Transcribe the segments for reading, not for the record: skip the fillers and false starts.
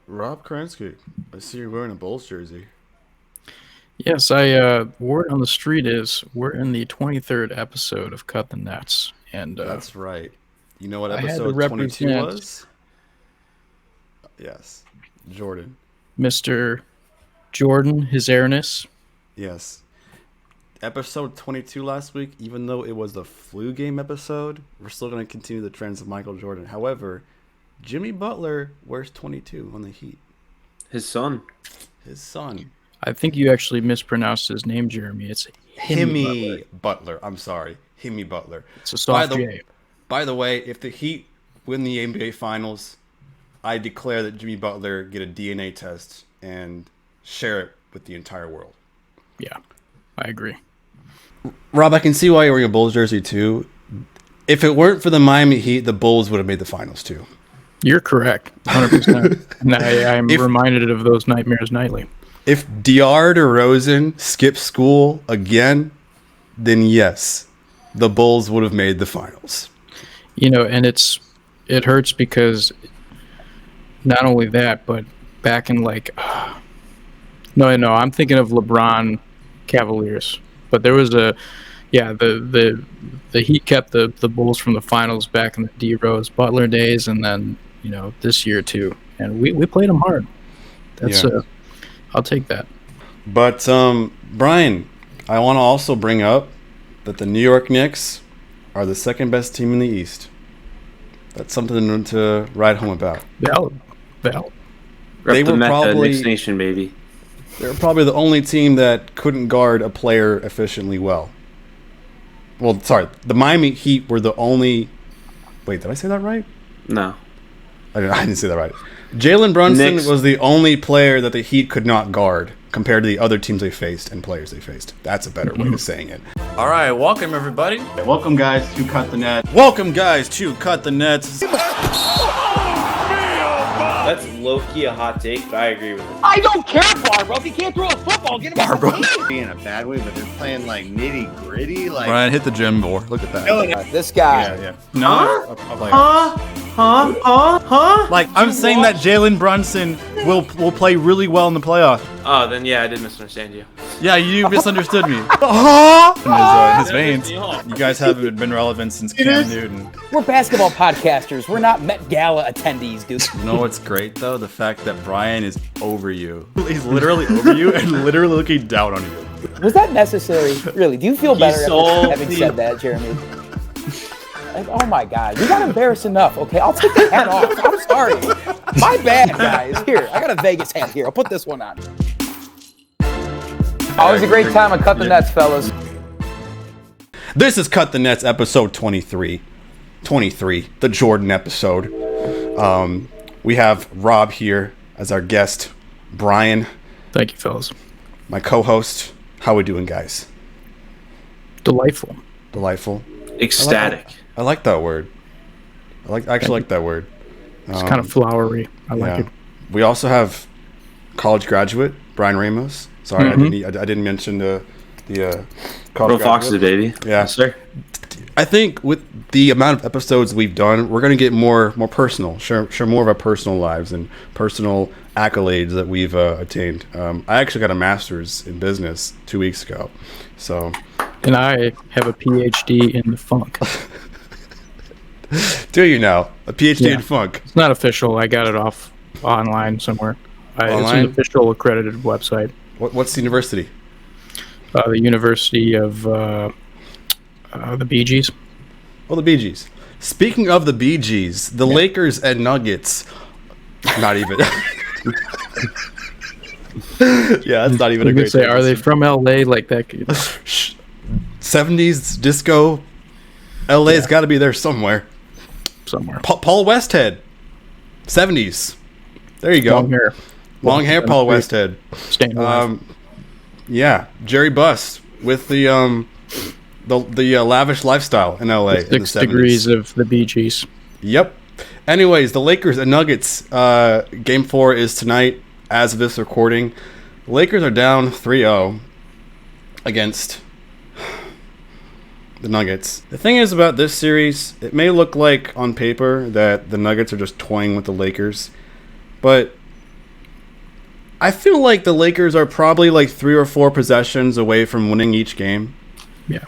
Rob Kransky, I see you're wearing a Bulls jersey. Yes, word on the street is we're in the 23rd episode of Cut the Nets, and That's right. You know what I had to episode 22 represent was? Yes. Jordan. Mr. Jordan, His Airness. Yes. Episode 22 last week, even though it was the flu game episode, we're still going to continue the trends of Michael Jordan. However, Jimmy Butler wears 22 on the Heat. His son. His son. I think you actually mispronounced his name, Jeremy. It's Himmy Butler. I'm sorry. Himmy Butler. It's a soft J. By the way, if the Heat win the NBA Finals, I declare that Jimmy Butler get a DNA test and share it with the entire world. Yeah, I agree. Rob, I can see why you're wearing a Bulls jersey too. If it weren't for the Miami Heat, the Bulls would have made the Finals too. You're correct, 100%. And I'm reminded of those nightmares nightly. If DeAndre DeRozan skips school again, then yes, the Bulls would have made the Finals. You know, and it hurts because not only that, but back in no, I'm thinking of LeBron Cavaliers. But there was the Heat kept the Bulls from the finals back in the D Rose Butler days, and then this year too, and we played them hard. I'll take that. But Brian, I want to also bring up that the New York Knicks are the second best team in the East. That's something to write home about. Valid. They were probably Knicks Nation, baby. They're probably the only team that couldn't guard a player efficiently well. Well, sorry, the Miami Heat were the only. Wait, did I say that right? No, I didn't say that right. Jalen Brunson Knicks. was the only player that the Heat could not guard compared to the other teams they faced and players they faced. That's a better way of saying it. All right, welcome everybody. Welcome guys to Cut the Net. Welcome guys to Cut the Nets. that's low-key a hot take, but I agree with it. I don't care, Barbara. If he can't throw a football, get him Barbara. In a bad way, but they're playing like nitty gritty. Like Brian, hit the gym board. Look at that. This guy. Yeah. No. Like I'm saying that Jalen Brunson will play really well in the playoffs. Oh, then yeah, I did misunderstand you. Yeah, you misunderstood me. In his veins. You guys haven't been relevant since Cam Newton. We're basketball podcasters. We're not Met Gala attendees, dude. You know what's great though? The fact that Brian is over you. He's literally over you and literally looking down on you. Was that necessary? Really? Do you feel better sold after having said that, Jeremy? Oh my God, you got embarrassed enough. Okay, I'll take the hat off. I'm sorry. My bad, guys. Here, I got a Vegas hat here. I'll put this one on. Always a great time at Cut the Nets, fellas. This is Cut the Nets episode 23. 23, the Jordan episode. We have Rob here as our guest. Brian, Thank you, fellas. my co-host. How we doing, guys? Delightful. Delightful. Ecstatic. I like that word. I actually like that word. It's kind of flowery. I like it. We also have college graduate Brian Ramos. Sorry, I didn't mention the college Bro Foxes, graduate. baby. Yeah. Yes, sir. I think with the amount of episodes we've done, we're going to get more personal, share more of our personal lives and personal accolades that we've attained. I actually got a master's in business 2 weeks ago, so. And I have a PhD in the funk. Do you now? A PhD in funk? It's not official. I got it off online somewhere. It's Online? an official accredited website. What's the university? The University of the Bee Gees. Well, the Bee Gees. Speaking of the Bee Gees, the Lakers and Nuggets. Not even. Yeah, that's not even a You great could say, are they from LA? Like that. 70s disco. LA's got to be there somewhere. Somewhere. Paul Westhead. 70s. There you go. Long hair. Long hair, Paul Westhead. Staying alive. Yeah, Jerry Buss with the lavish lifestyle in LA. in the 6 70s. degrees of the Bee Gees. Yep. Anyways, the Lakers and Nuggets game 4 is tonight as of this recording. The Lakers are down 3-0 against the Nuggets. The thing is about this series, it may look like on paper that the Nuggets are just toying with the Lakers, but I feel like the Lakers are probably like 3 or 4 possessions away from winning each game. Yeah.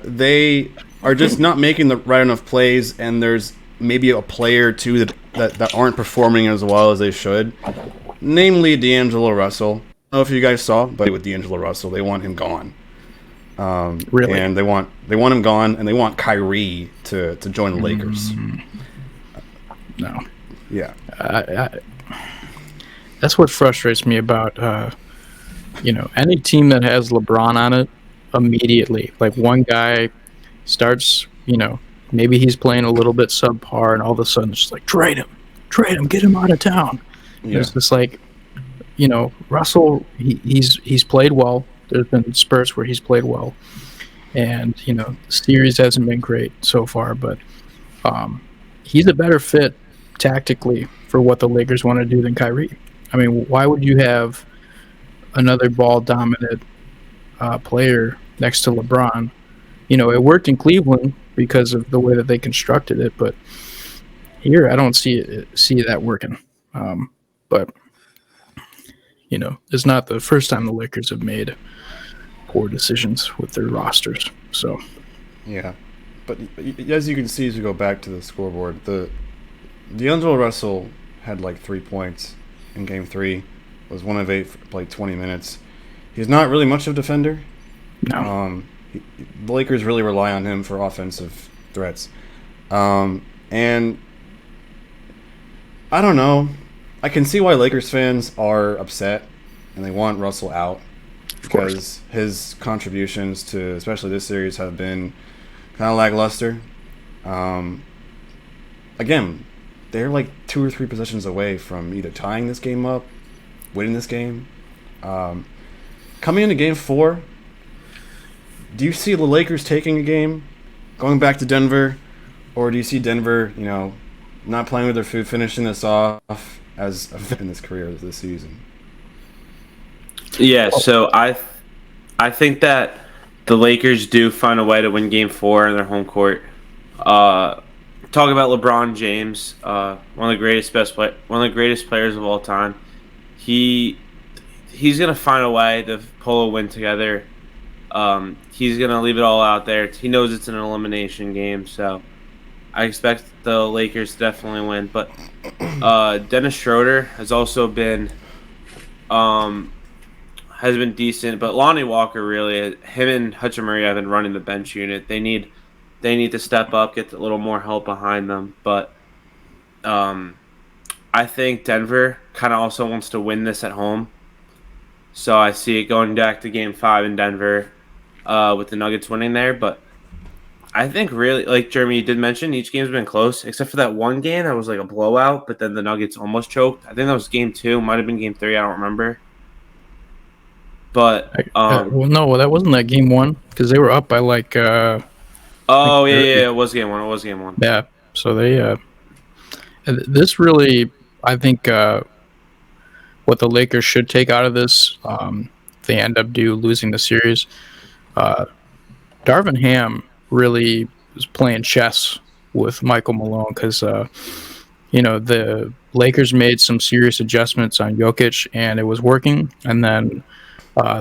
They are just not making the right enough plays, and there's maybe a player or two that aren't performing as well as they should. Namely, D'Angelo Russell. I don't know if you guys saw, but with D'Angelo Russell, they want him gone. Really? And they want him gone, and they want Kyrie to join the Lakers. No. Yeah. That's what frustrates me about, any team that has LeBron on it immediately. Like one guy starts, maybe he's playing a little bit subpar, and all of a sudden it's just like, trade him, get him out of town. Yeah. It's just like, Russell, he's played well. There's been spurts where he's played well. And, the series hasn't been great so far, but he's a better fit tactically for what the Lakers want to do than Kyrie. I mean, why would you have another ball-dominant player next to LeBron? It worked in Cleveland because of the way that they constructed it, but here I don't see that working. But it's not the first time the Lakers have made poor decisions with their rosters. So, yeah, but as you can see, as we go back to the scoreboard, D'Angelo Russell had like 3 points in Game 3. Was 1 of 8 for like 20 minutes. He's not really much of a defender. no. The Lakers really rely on him for offensive threats. And I don't know. I can see why Lakers fans are upset and they want Russell out because his contributions to especially this series have been kind of lackluster. Again, they're like 2 or 3 possessions away from either tying this game up, winning this game. Coming into Game 4, do you see the Lakers taking a game, going back to Denver, or do you see Denver, not playing with their food, finishing this off as in this career this season? Yeah, so I think that the Lakers do find a way to win Game 4 in their home court. Talk about LeBron James, one of the greatest players of all time. He's gonna find a way to pull a win together. He's gonna leave it all out there. He knows it's an elimination game, so I expect the Lakers to definitely win. But Dennis Schroeder has also been decent, but Lonnie Walker him and Hachimura have been running the bench unit. They need to step up, get a little more help behind them. But I think Denver kind of also wants to win this at home. So I see it going back to Game 5 in Denver with the Nuggets winning there. But I think really, like Jeremy, you did mention, each game's been close, except for that one game that was like a blowout, but then the Nuggets almost choked. I think that was Game 2. Might have been Game 3. I don't remember. But no, that wasn't that Game 1 because they were up by like. It was Game 1. Yeah, so they. This really, I think, what the Lakers should take out of this, if they end up losing the series. Darvin Ham really was playing chess with Michael Malone because, the Lakers made some serious adjustments on Jokic and it was working. And then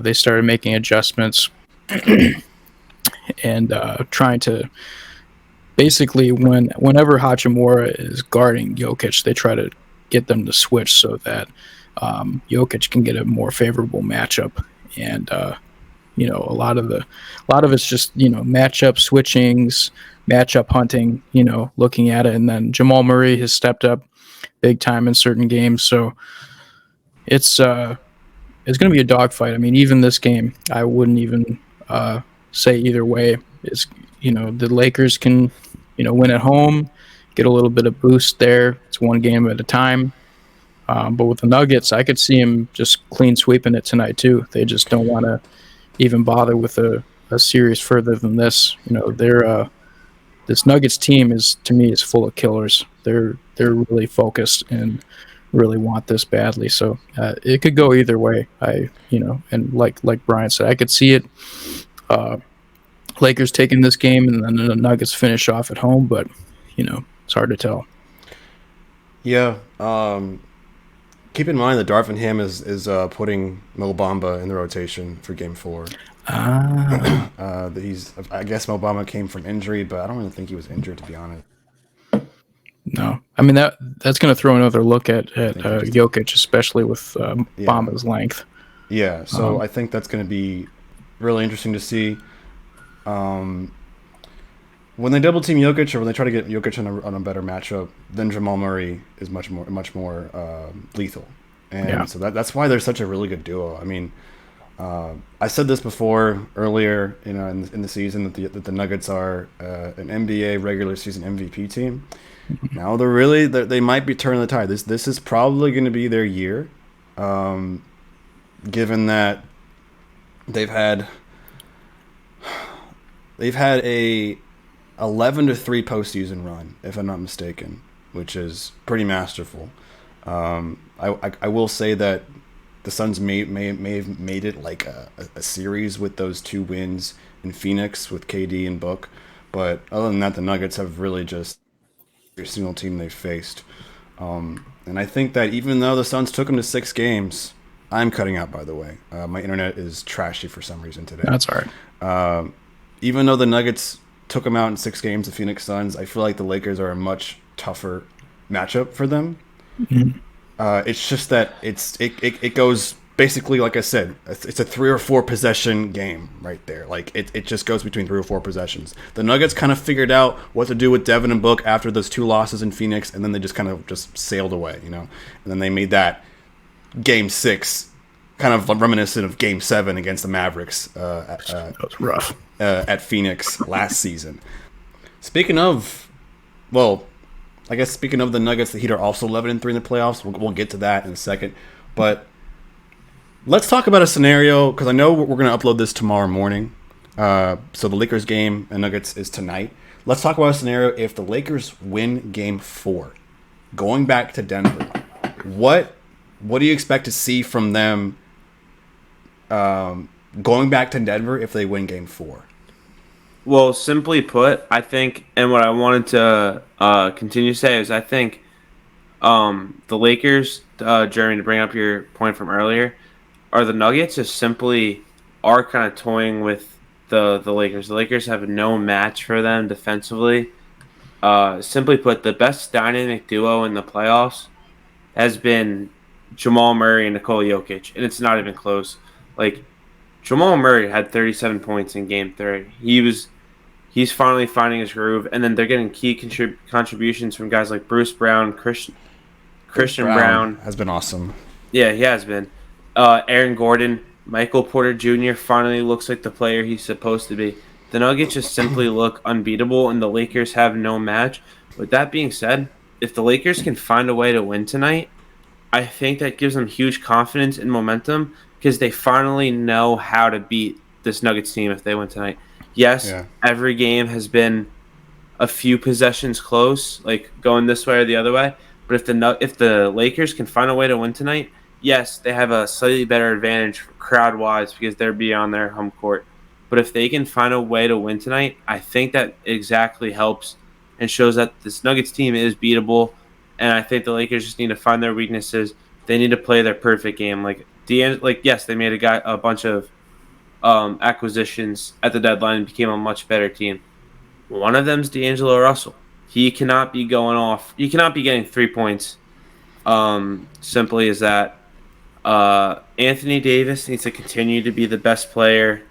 they started making adjustments and trying to basically whenever Hachimura is guarding Jokic, they try to get them to switch so that Jokic can get a more favorable matchup. And a lot of it's just matchup switchings, matchup hunting. Looking at it, and then Jamal Murray has stepped up big time in certain games. So it's going to be a dogfight. I mean, even this game, I wouldn't even say either way. It's the Lakers can win at home, get a little bit of boost there. It's one game at a time. But with the Nuggets, I could see him just clean sweeping it tonight too. They just don't want to even bother with a series further than this. This Nuggets team is full of killers. They're really focused and really want this badly. So it could go either way. And like Brian said, I could see it. Lakers taking this game and then the Nuggets finish off at home, but it's hard to tell. Yeah. keep in mind that Darvin Ham is putting Mo Bamba in the rotation for Game 4. I guess Mo Bamba came from injury, but I don't really think he was injured, to be honest. No, I mean that's going to throw another look at Jokic, especially with Bamba's length. Yeah, so I think that's going to be really interesting to see. When they double team Jokic or when they try to get Jokic on a better matchup, then Jamal Murray is much more lethal, and so that's why they're such a really good duo. I mean, I said this before earlier, in the season that the Nuggets are an NBA regular season MVP team. Now they might be turning the tide. This is probably going to be their year, given that they've had a 11-3 postseason run, if I'm not mistaken, which is pretty masterful. I will say that the Suns may have made it like a series with those 2 wins in Phoenix with KD and Book, but other than that, the Nuggets have really just every single team they've faced. And I think that even though the Suns took them to 6 games, I'm cutting out, by the way. My internet is trashy for some reason today. That's all right. Even though the Nuggets took them out in 6 games, the Phoenix Suns, I feel like the Lakers are a much tougher matchup for them. Mm-hmm. It's just that it goes basically, like I said, it's a 3 or 4 possession game right there. Like it just goes between 3 or 4 possessions. The Nuggets kind of figured out what to do with Devin and Book after those 2 losses in Phoenix, and then they just kind of just sailed away, And then they made that Game 6 kind of reminiscent of Game 7 against the Mavericks. That was rough. At Phoenix last season. Speaking of the Nuggets, the Heat are also 11-3 in the playoffs. We'll get to that in a second, but let's talk about a scenario because I know we're going to upload this tomorrow morning. So the Lakers game and Nuggets is tonight. Let's talk about a scenario if the Lakers win Game 4, going back to Denver. What do you expect to see from them? Going back to Denver if they win Game 4? Well, simply put, I think, and what I wanted to continue to say is I think the Lakers, Jeremy, to bring up your point from earlier, are the Nuggets just simply are kind of toying with the Lakers. The Lakers have no match for them defensively. Simply put, the best dynamic duo in the playoffs has been Jamal Murray and Nikola Jokic, and it's not even close. Like, Jamal Murray had 37 points in Game 3. He's finally finding his groove, and then they're getting key contributions from guys like Bruce Brown, Christian Brown has been awesome. Yeah, he has been. Aaron Gordon, Michael Porter Jr. finally looks like the player he's supposed to be. The Nuggets just simply look unbeatable, and the Lakers have no match. With that being said, if the Lakers can find a way to win tonight, I think that gives them huge confidence and momentum because they finally know how to beat this Nuggets team if they win tonight. Yes, Every game has been a few possessions close, like going this way or the other way. But if the Lakers can find a way to win tonight, yes, they have a slightly better advantage crowd-wise because they're beyond their home court. But if they can find a way to win tonight, I think that exactly helps and shows that this Nuggets team is beatable. And I think the Lakers just need to find their weaknesses. They need to play their perfect game. Yes, they made a bunch of acquisitions at the deadline and became a much better team. One of them's D'Angelo Russell. He cannot be going off. He cannot be getting 3 points. Simply as that. Anthony Davis needs to continue to be the best player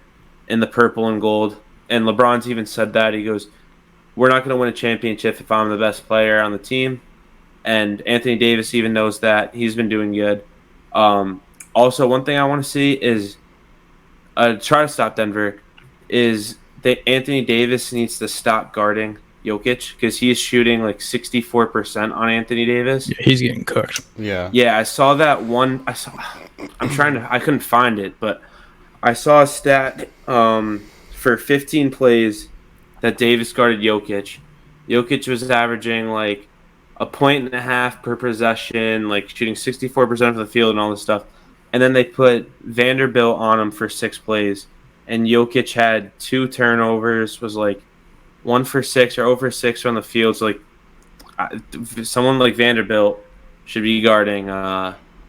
in the purple and gold. And LeBron's even said that. He goes, we're not going to win a championship if I'm the best player on the team. And Anthony Davis even knows that. He's been doing good. Also, one thing I want to see is try to stop Denver is that Anthony Davis needs to stop guarding Jokic because he is shooting like 64% on Anthony Davis. Yeah, he's getting cooked. Yeah, I saw that one. I couldn't find it, but I saw a stat for 15 plays that Davis guarded Jokic. Jokic was averaging like 1.5 per possession, like shooting 64% from the field and all this stuff. And then they put Vanderbilt on him for 6 plays. And Jokic had 2 turnovers, was like 1 for 6 or over 6 on the field. So, like, someone like Vanderbilt should be guarding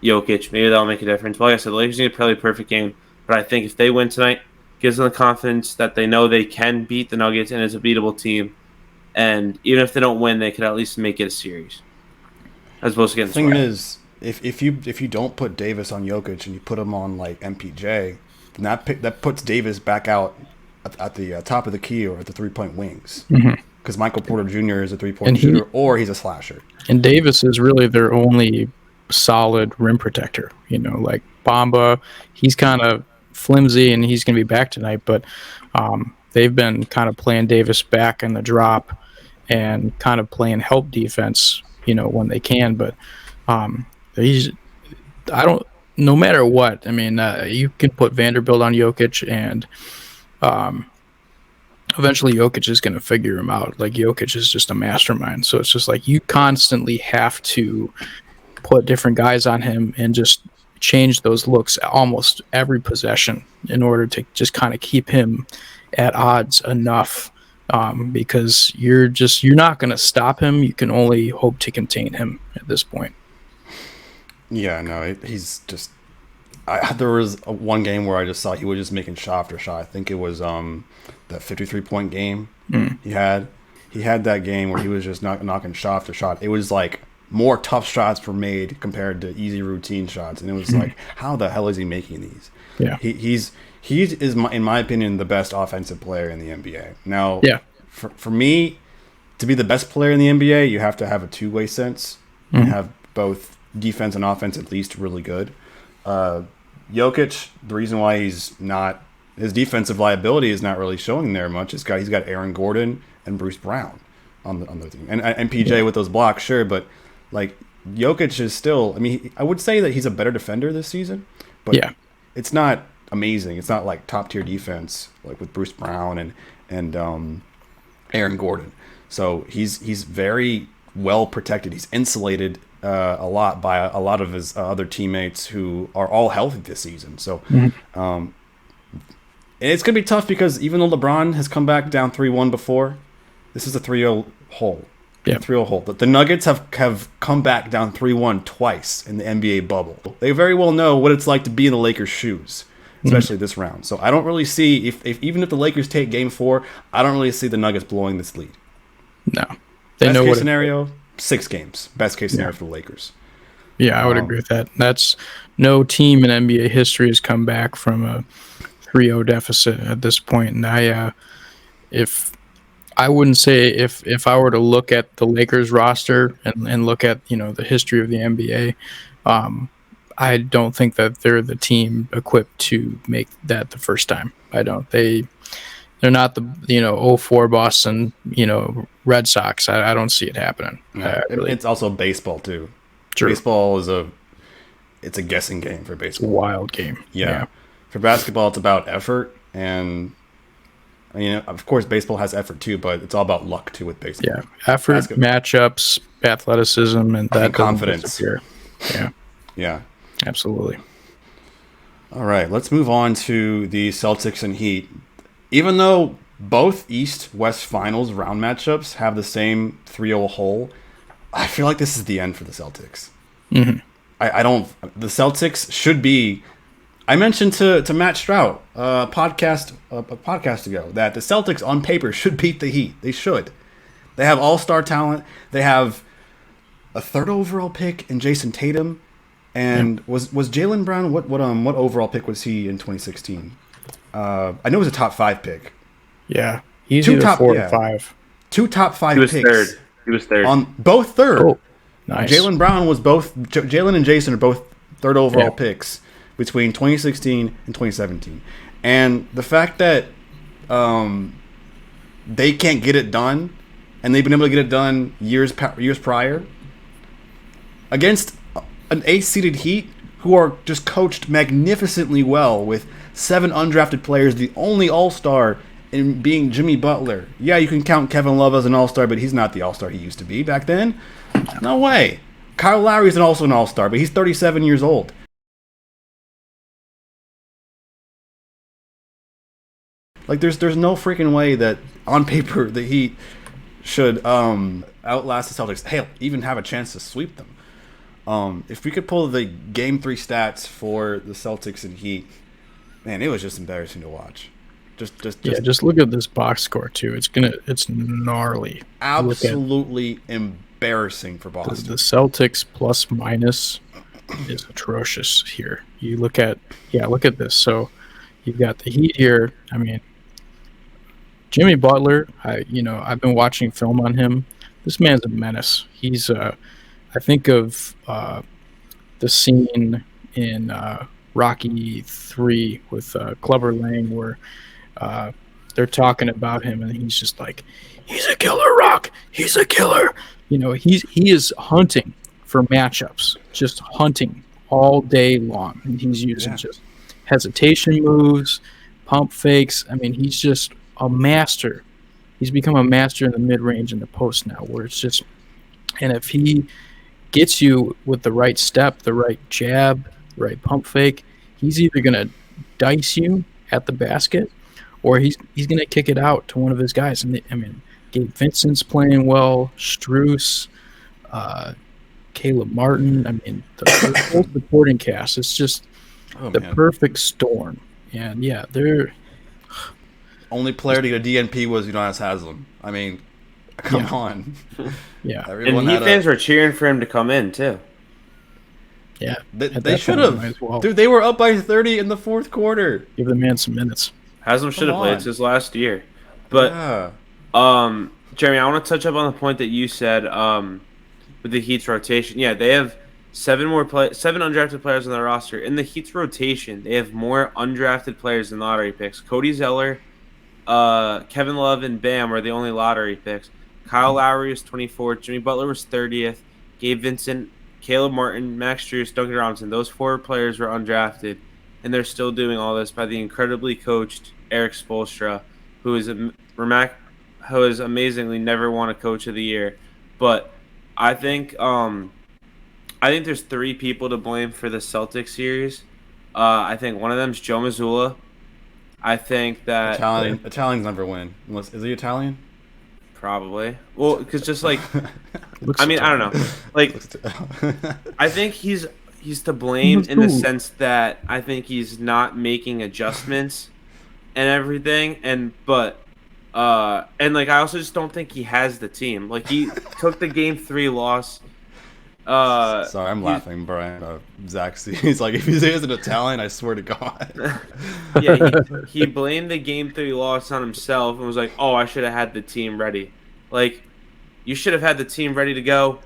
Jokic. Maybe that'll make a difference. Well, like I said, the Lakers need a probably perfect game, but I think if they win tonight, gives them the confidence that they know they can beat the Nuggets and it's a beatable team. And even if they don't win, they could at least make it a series, as opposed to getting The thing swept. is, if you don't put Davis on Jokic and you put him on like MPJ, then that puts Davis back out at the top of the key or at the 3-point wings. Because Michael Porter Jr. is a 3-point shooter or he's a slasher. And Davis is really their only solid rim protector. Like Bamba, he's kind of flimsy and he's going to be back tonight, but they've been kind of playing Davis back in the drop and kind of playing help defense, when they can. But no matter what, I mean, you can put Vanderbilt on Jokic and eventually Jokic is going to figure him out. Like, Jokic is just a mastermind. So it's just like you constantly have to put different guys on him and just change those looks almost every possession in order to just kind of keep him at odds enough, because you're not going to stop him. You can only hope to contain him at this point. Yeah, no, he's just. There was one game where I just saw he was just making shot after shot. I think it was the 53-point game he had. He had that game where he was just knocking shot after shot. It was like more tough shots were made compared to easy routine shots, and it was like, how the hell is he making these? Yeah, he is in my opinion the best offensive player in the NBA. Now, for me to be the best player in the NBA, you have to have a two-way sense and have both defense and offense at least really good. Jokic, the reason why he's not, his defensive liability is not really showing there much. He's got Aaron Gordon and Bruce Brown on the team, and PJ with those blocks, sure, but like Jokic is still. I mean, I would say that he's a better defender this season, but it's not amazing. It's not like top tier defense like with Bruce Brown and Aaron Gordon. So he's very well protected. He's insulated a lot by a lot of his other teammates who are all healthy this season. So and it's going to be tough because even though LeBron has come back down 3-1 before, this is a 3-0 hole. Yeah, 3-0 hole. The Nuggets have come back down 3-1 twice in the NBA bubble. They very well know what it's like to be in the Lakers' shoes, especially this round. So I don't really see, if even if the Lakers take Game 4, I don't really see the Nuggets blowing this lead. No. Best case scenario, 6 games. Best case scenario for the Lakers. Yeah, I would agree with that. That's no team in NBA history has come back from a 3-0 deficit at this point. And I wouldn't say if I were to look at the Lakers roster and look at the history of the NBA, I don't think that they're the team equipped to make that the first time. I don't. They're not the 04 Boston Red Sox. I don't see it happening. Yeah, it's also baseball too. True. Baseball is it's a guessing game for baseball. It's a wild game. Yeah. For basketball, it's about effort, and of course, baseball has effort too, but it's all about luck too with baseball. Yeah, effort, matchups, athleticism, and that confidence. Yeah, absolutely. All right, let's move on to the Celtics and Heat. Even though both East-West Finals round matchups have the same 3-0 hole, I feel like this is the end for the Celtics. I don't. The Celtics should be. I mentioned to Matt Strout a podcast ago that the Celtics on paper should beat the Heat. They should. They have all-star talent. They have a 3rd overall pick in Jason Tatum, and was Jaylen Brown what overall pick was he in 2016? I know it was a top 5 pick. Yeah, he's either 4 or 5. 2 top 5 he was picks. Third. He was third. On both 3rd. Oh, nice. Jaylen Brown was both. Jaylen and Jason are both 3rd overall picks between 2016 and 2017, and the fact that they can't get it done, and they've been able to get it done years prior against an 8th-seeded Heat who are just coached magnificently well with 7 undrafted players, the only all-star in being Jimmy Butler. Yeah, you can count Kevin Love as an all-star, but he's not the all-star he used to be back then. No way. Kyle Lowry's also an all-star, but he's 37 years old. Like, there's no freaking way that, on paper, the Heat should outlast the Celtics. Hell, even have a chance to sweep them. If we could pull the Game 3 stats for the Celtics and Heat, man, it was just embarrassing to watch. Just look at this box score too. It's gnarly. Absolutely embarrassing for Boston. The Celtics plus minus is atrocious here. You look at this. So you've got the Heat here. I mean, Jimmy Butler. I've been watching film on him. This man's a menace. He's I think of the scene in Rocky 3 with Clubber Lang where they're talking about him, and he's just like, he's a killer, Rock. He's a killer. He is hunting for matchups, just hunting all day long, and he's using just hesitation moves, pump fakes. I mean, he's just a master. He's become a master in the mid-range and the post now, where it's just, and if he gets you with the right step, the right jab, the right pump fake, he's either going to dice you at the basket, or he's going to kick it out to one of his guys. And Gabe Vincent's playing well, Strus, Caleb Martin. I mean, the whole supporting cast. It's just perfect storm. And they're only player to get a DNP was Udonis Haslem. I mean, come on. Yeah, and Heat fans were cheering for him to come in too. Yeah, they should have. Well. Dude, they were up by 30 in the fourth quarter. Give the man some minutes. Haslam should have played. It's his last year. But, Jeremy, I want to touch up on the point that you said with the Heat's rotation. Yeah, they have seven undrafted players on their roster. In the Heat's rotation, they have more undrafted players than lottery picks. Cody Zeller, Kevin Love, and Bam are the only lottery picks. Kyle Lowry was 24th. Jimmy Butler was 30th. Gabe Vincent, Caleb Martin, Max Strus, Duncan Robinson. Those four players were undrafted. And they're still doing all this by the incredibly coached Eric Spoelstra, who is amazingly never won a Coach of the Year. But I think there's three people to blame for the Celtics series. I think one of them is Joe Mazzulla. I think that Italians never win. Is he Italian? Probably. Well, because just like, I don't know. Like, I think he's to blame in the sense that I think he's not making adjustments and everything. I also just don't think he has the team. Like, he took the Game 3 loss. Sorry, I'm laughing, Brian. Zach, he's like, if he says an Italian, I swear to God. He blamed the Game 3 loss on himself and was like, oh, I should have had the team ready. Like, you should have had the team ready to go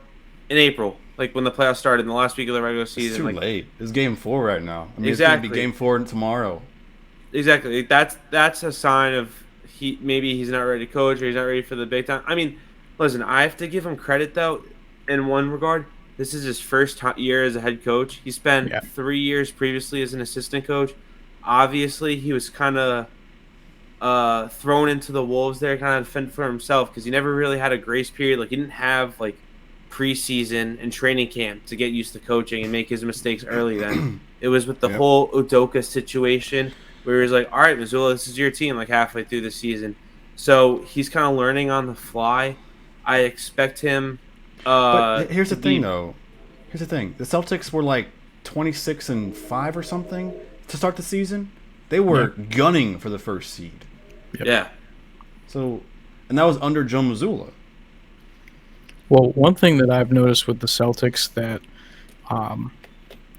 in April. Like, when the playoffs started in the last week of the regular season. It's too late. It's Game 4 right now. Exactly. It's going to be Game 4 tomorrow. Exactly. That's a sign of maybe he's not ready to coach or he's not ready for the big time. I mean, listen, I have to give him credit, though, in one regard. This is his first year as a head coach. He spent 3 years previously as an assistant coach. Obviously, he was kind of thrown into the wolves there, kind of fend for himself because he never really had a grace period. Like, he didn't have, like, preseason and training camp to get used to coaching and make his mistakes early then. It was with the whole Udoka situation where he was like, all right, Missoula, this is your team, like halfway through the season. So he's kind of learning on the fly. I expect him but here's the thing, though. Here's the thing. The Celtics were like 26-5 or something to start the season. They were gunning for the first seed. Yep. Yeah. So, and that was under Joe Mazzulla. Well, one thing that I've noticed with the Celtics that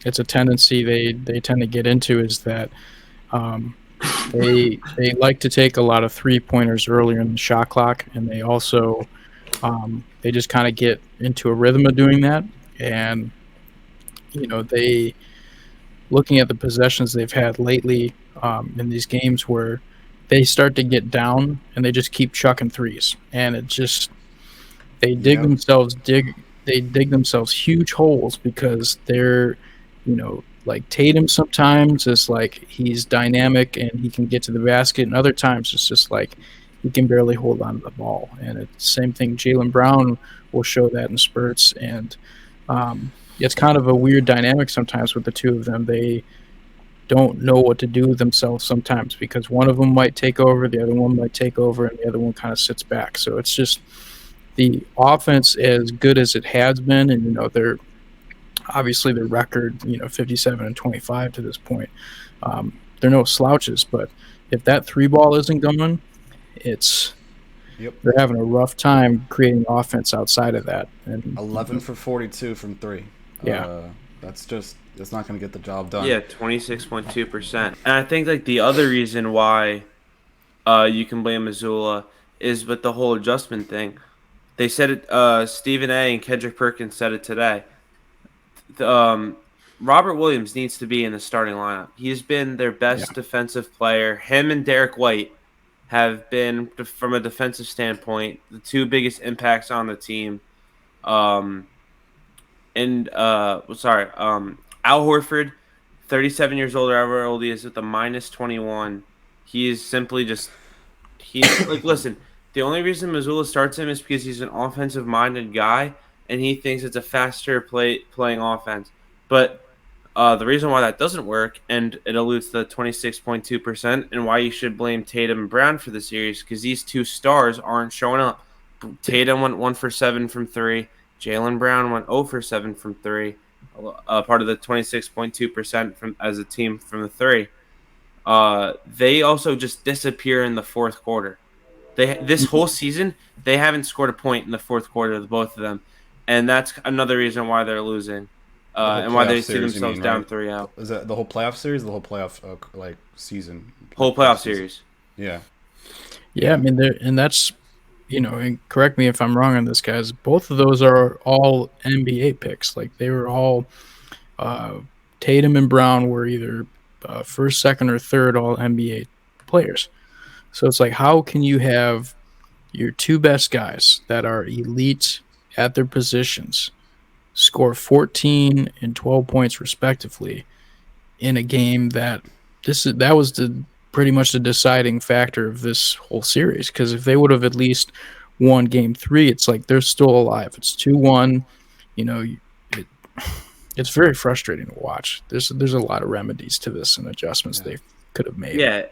it's a tendency they tend to get into is that they like to take a lot of three-pointers earlier in the shot clock, and they also they just kind of get into a rhythm of doing that. And, they looking at the possessions they've had lately in these games where they start to get down and they just keep chucking threes. And it just they dig themselves huge holes because they're, like Tatum sometimes is like he's dynamic and he can get to the basket, and other times it's just like he can barely hold on to the ball. And it's the same thing. Jaylen Brown will show that in spurts, and it's kind of a weird dynamic sometimes with the two of them. They don't know what to do with themselves sometimes because one of them might take over, the other one might take over, and the other one kind of sits back. So it's just the offense, as good as it has been, and they're obviously their record, 57-25 to this point. They're no slouches, but if that three ball isn't going, they're having a rough time creating offense outside of that. And 11 for 42 from three. Yeah. That's not going to get the job done. Yeah, 26.2%. And I think like the other reason why you can blame Missoula is with the whole adjustment thing. They said it. Stephen A. and Kendrick Perkins said it today. Robert Williams needs to be in the starting lineup. He's been their best defensive player. Him and Derek White have been, from a defensive standpoint, the two biggest impacts on the team. Al Horford, 37 years old, or however old he is, with a -21. He is simply just listen. The only reason Missoula starts him is because he's an offensive-minded guy, and he thinks it's a faster playing offense. But the reason why that doesn't work, and it alludes to the 26.2%, and why you should blame Tatum and Brown for the series, because these two stars aren't showing up. Tatum went 1 for 7 from 3. Jaylen Brown went 0 for 7 from 3. Part of the 26.2% as a team from the 3. They also just disappear in the fourth quarter. This whole season, they haven't scored a point in the fourth quarter, the both of them, and that's another reason why they're losing, and why they see themselves down 3-0. Is that the whole playoff series, the whole playoff season? Whole playoff series. Yeah. Yeah, I mean, and that's, and correct me if I'm wrong on this, guys. Both of those are all NBA picks. Like, they were all Tatum and Brown were either first, second, or third all NBA players. So it's like, how can you have your two best guys that are elite at their positions score 14 and 12 points respectively in a game that was pretty much the deciding factor of this whole series? Because if they would have at least won game 3, it's like they're still alive. It's 2-1. It's very frustrating to watch. There's a lot of remedies to this and adjustments they could have made. Yeah.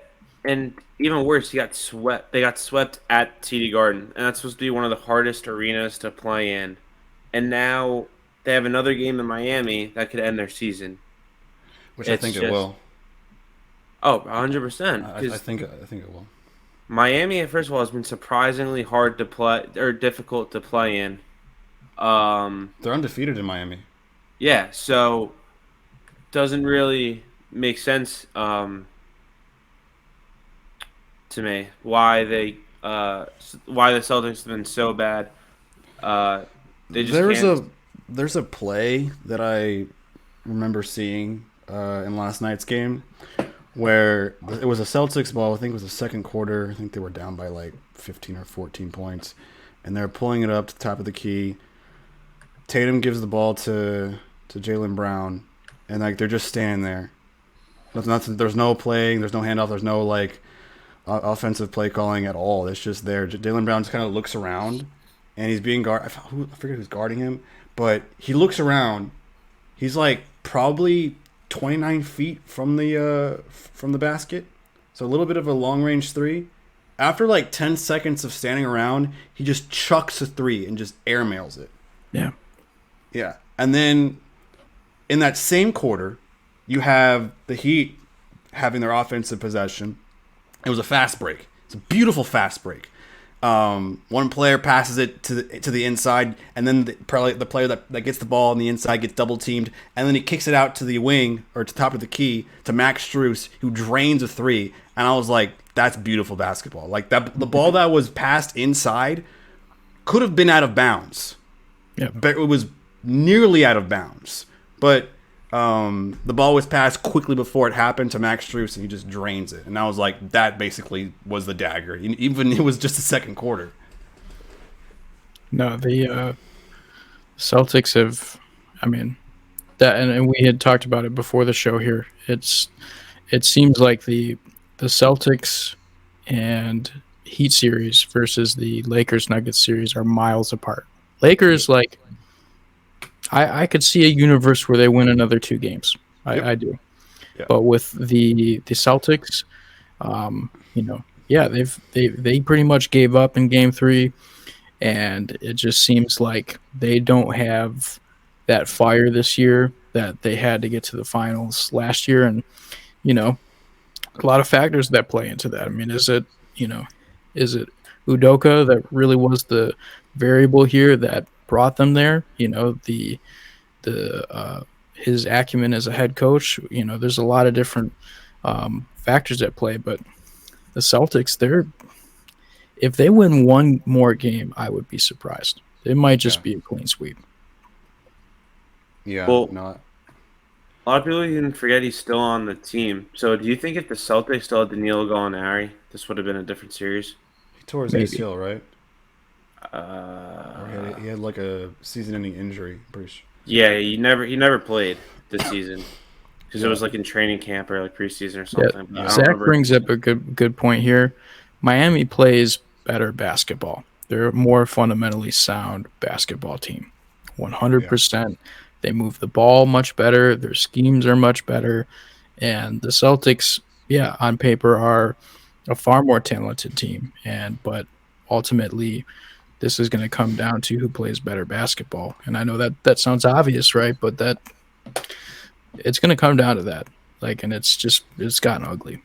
And even worse, they got swept at TD Garden, and that's supposed to be one of the hardest arenas to play in. And now they have another game in Miami that could end their season. Which I think it will. Oh, 100%. I think it will. Miami, first of all, has been surprisingly hard to play or difficult to play in. They're undefeated in Miami. Yeah, so doesn't really make sense. To me, why the Celtics have been so bad. They just there's a play that I remember seeing in last night's game where it was a Celtics ball. I think it was the second quarter. I think they were down by like 15 or 14 points, and they're pulling it up to the top of the key. Tatum gives the ball to Jaylen Brown, and like they're just standing there. Nothing. There's no playing. There's no handoff. There's no offensive play calling at all. It's just there. Jaylen Brown just kind of looks around, and he's being guarded. I forget who's guarding him, but he looks around. He's like probably 29 feet from the basket, so a little bit of a long range three. After like 10 seconds of standing around, he just chucks a three and just airmails it. Yeah, and then in that same quarter, you have the Heat having their offensive possession. It was a fast break. It's a beautiful fast break. One player passes it to the inside, and then the player that gets the ball on the inside gets double teamed, and then he kicks it out to the wing or to the top of the key to Max Strus, who drains a three. And I was like, that's beautiful basketball. Like that, the ball that was passed inside could have been out of bounds. Yeah, but it was nearly out of bounds. But the ball was passed quickly before it happened to Max Strus, and he just drains it. And I was like, that basically was the dagger. Even it was just the second quarter. No, the Celtics have, that, and we had talked about it before the show here. It seems like the Celtics and Heat series versus the Lakers Nuggets series are miles apart. Lakers, like, I could see a universe where they win another 2 games. I do. Yeah. But with the Celtics, they pretty much gave up in game 3, and it just seems like they don't have that fire this year that they had to get to the finals last year. And, you know, a lot of factors that play into that. I mean, is it Udoka that really was the variable here that brought them there? The his acumen as a head coach. There's a lot of different factors at play, but the Celtics, if they win one more game, I would be surprised. It might just be a clean sweep. Yeah, Well, not. a lot of people even forget he's still on the team. So do you think if the Celtics still had Danilo Gallinari, this would have been a different series? He tore his Maybe. ACL, right? Or Uh, he had like a season-ending injury. Pretty sure. yeah, he never played this season because it Yeah. was like in training camp or like preseason or Yeah, something. But I don't Zach remember. brings up a good point here. Miami plays better basketball. They're a more fundamentally sound basketball team. 100%. They move the ball much better. Their schemes are much better. And the Celtics, yeah, on paper are a far more talented team. But ultimately, this is going to come down to who plays better basketball. And I know that sounds obvious, right? But it's going to come down to that. And it's gotten ugly.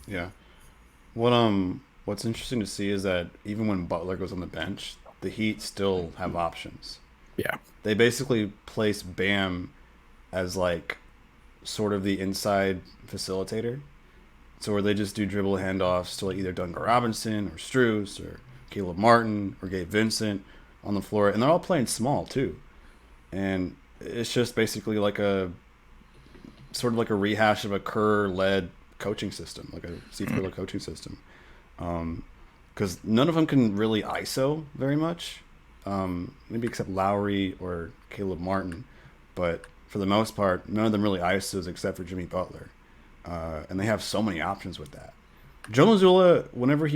Yeah. What's interesting to see is that even when Butler goes on the bench, the Heat still have options. Yeah. They basically place Bam as like sort of the inside facilitator. So where they just do dribble handoffs to like either Duncan Robinson or Strus or Caleb Martin or Gabe Vincent on the floor, and they're all playing small too. And it's just basically like a sort of like a rehash of a Kerr-led coaching system, like a Steve Kerr-led coaching system. Because none of them can really ISO very much, maybe except Lowry or Caleb Martin. But for the most part, none of them really ISOs except for Jimmy Butler. And they have so many options with that. Joe Mazzulla, whenever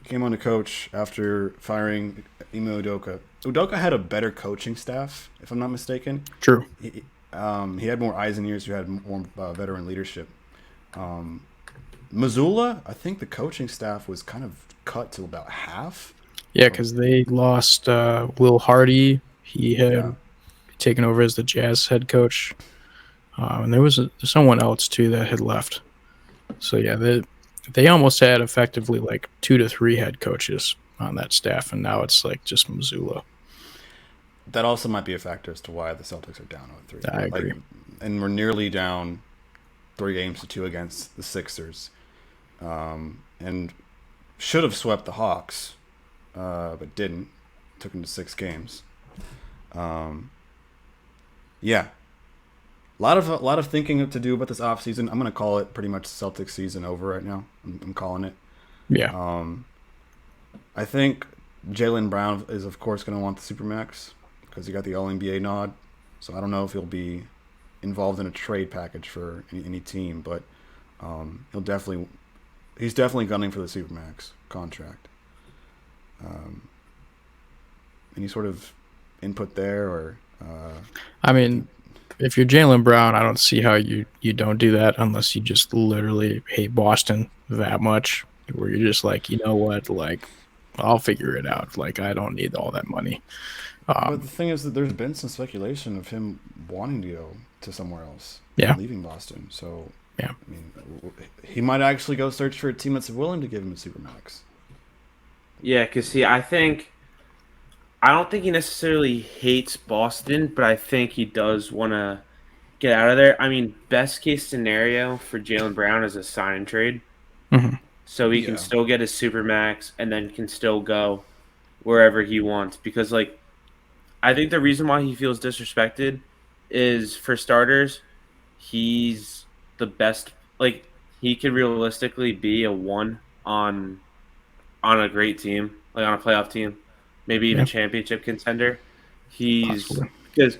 came on to coach after firing Ime Udoka had a better coaching staff, if I'm not mistaken. True. He had more eyes and ears who had more veteran leadership. Missoula, I think the coaching staff was kind of cut to about half. Yeah, because they lost Will Hardy. He had taken over as the Jazz head coach. And there was someone else, too, that had left. So, yeah, they almost had effectively like 2 to 3 head coaches on that staff, and now it's like just Missoula. That also might be a factor as to why the Celtics are down 0-3. I agree. And we're nearly down 3-2 against the Sixers. And should have swept the Hawks, but didn't. Took them to 6 games. Yeah. A lot of thinking to do about this offseason. I'm going to call it pretty much Celtics season over right now. I'm calling it. Yeah. I think Jaylen Brown is, of course, going to want the Supermax because he got the All-NBA nod. So I don't know if he'll be involved in a trade package for any team, but he's definitely gunning for the Supermax contract. Any sort of input there, or? I mean, if you're Jaylen Brown, I don't see how you don't do that unless you just literally hate Boston that much, where you're just like, you know what, like, I'll figure it out. Like, I don't need all that money. But the thing is that there's been some speculation of him wanting to go to somewhere else, leaving Boston. So, yeah, I mean, he might actually go search for a team that's willing to give him a Supermax. Yeah, because I don't think he necessarily hates Boston, but I think he does want to get out of there. I mean, best case scenario for Jaylen Brown is a sign and trade. Mm-hmm. So he can still get his Supermax and then can still go wherever he wants. Because, like, I think the reason why he feels disrespected is, for starters, he's the best. Like, he could realistically be a 1 on a great team, like on a playoff team, maybe even championship contender. Because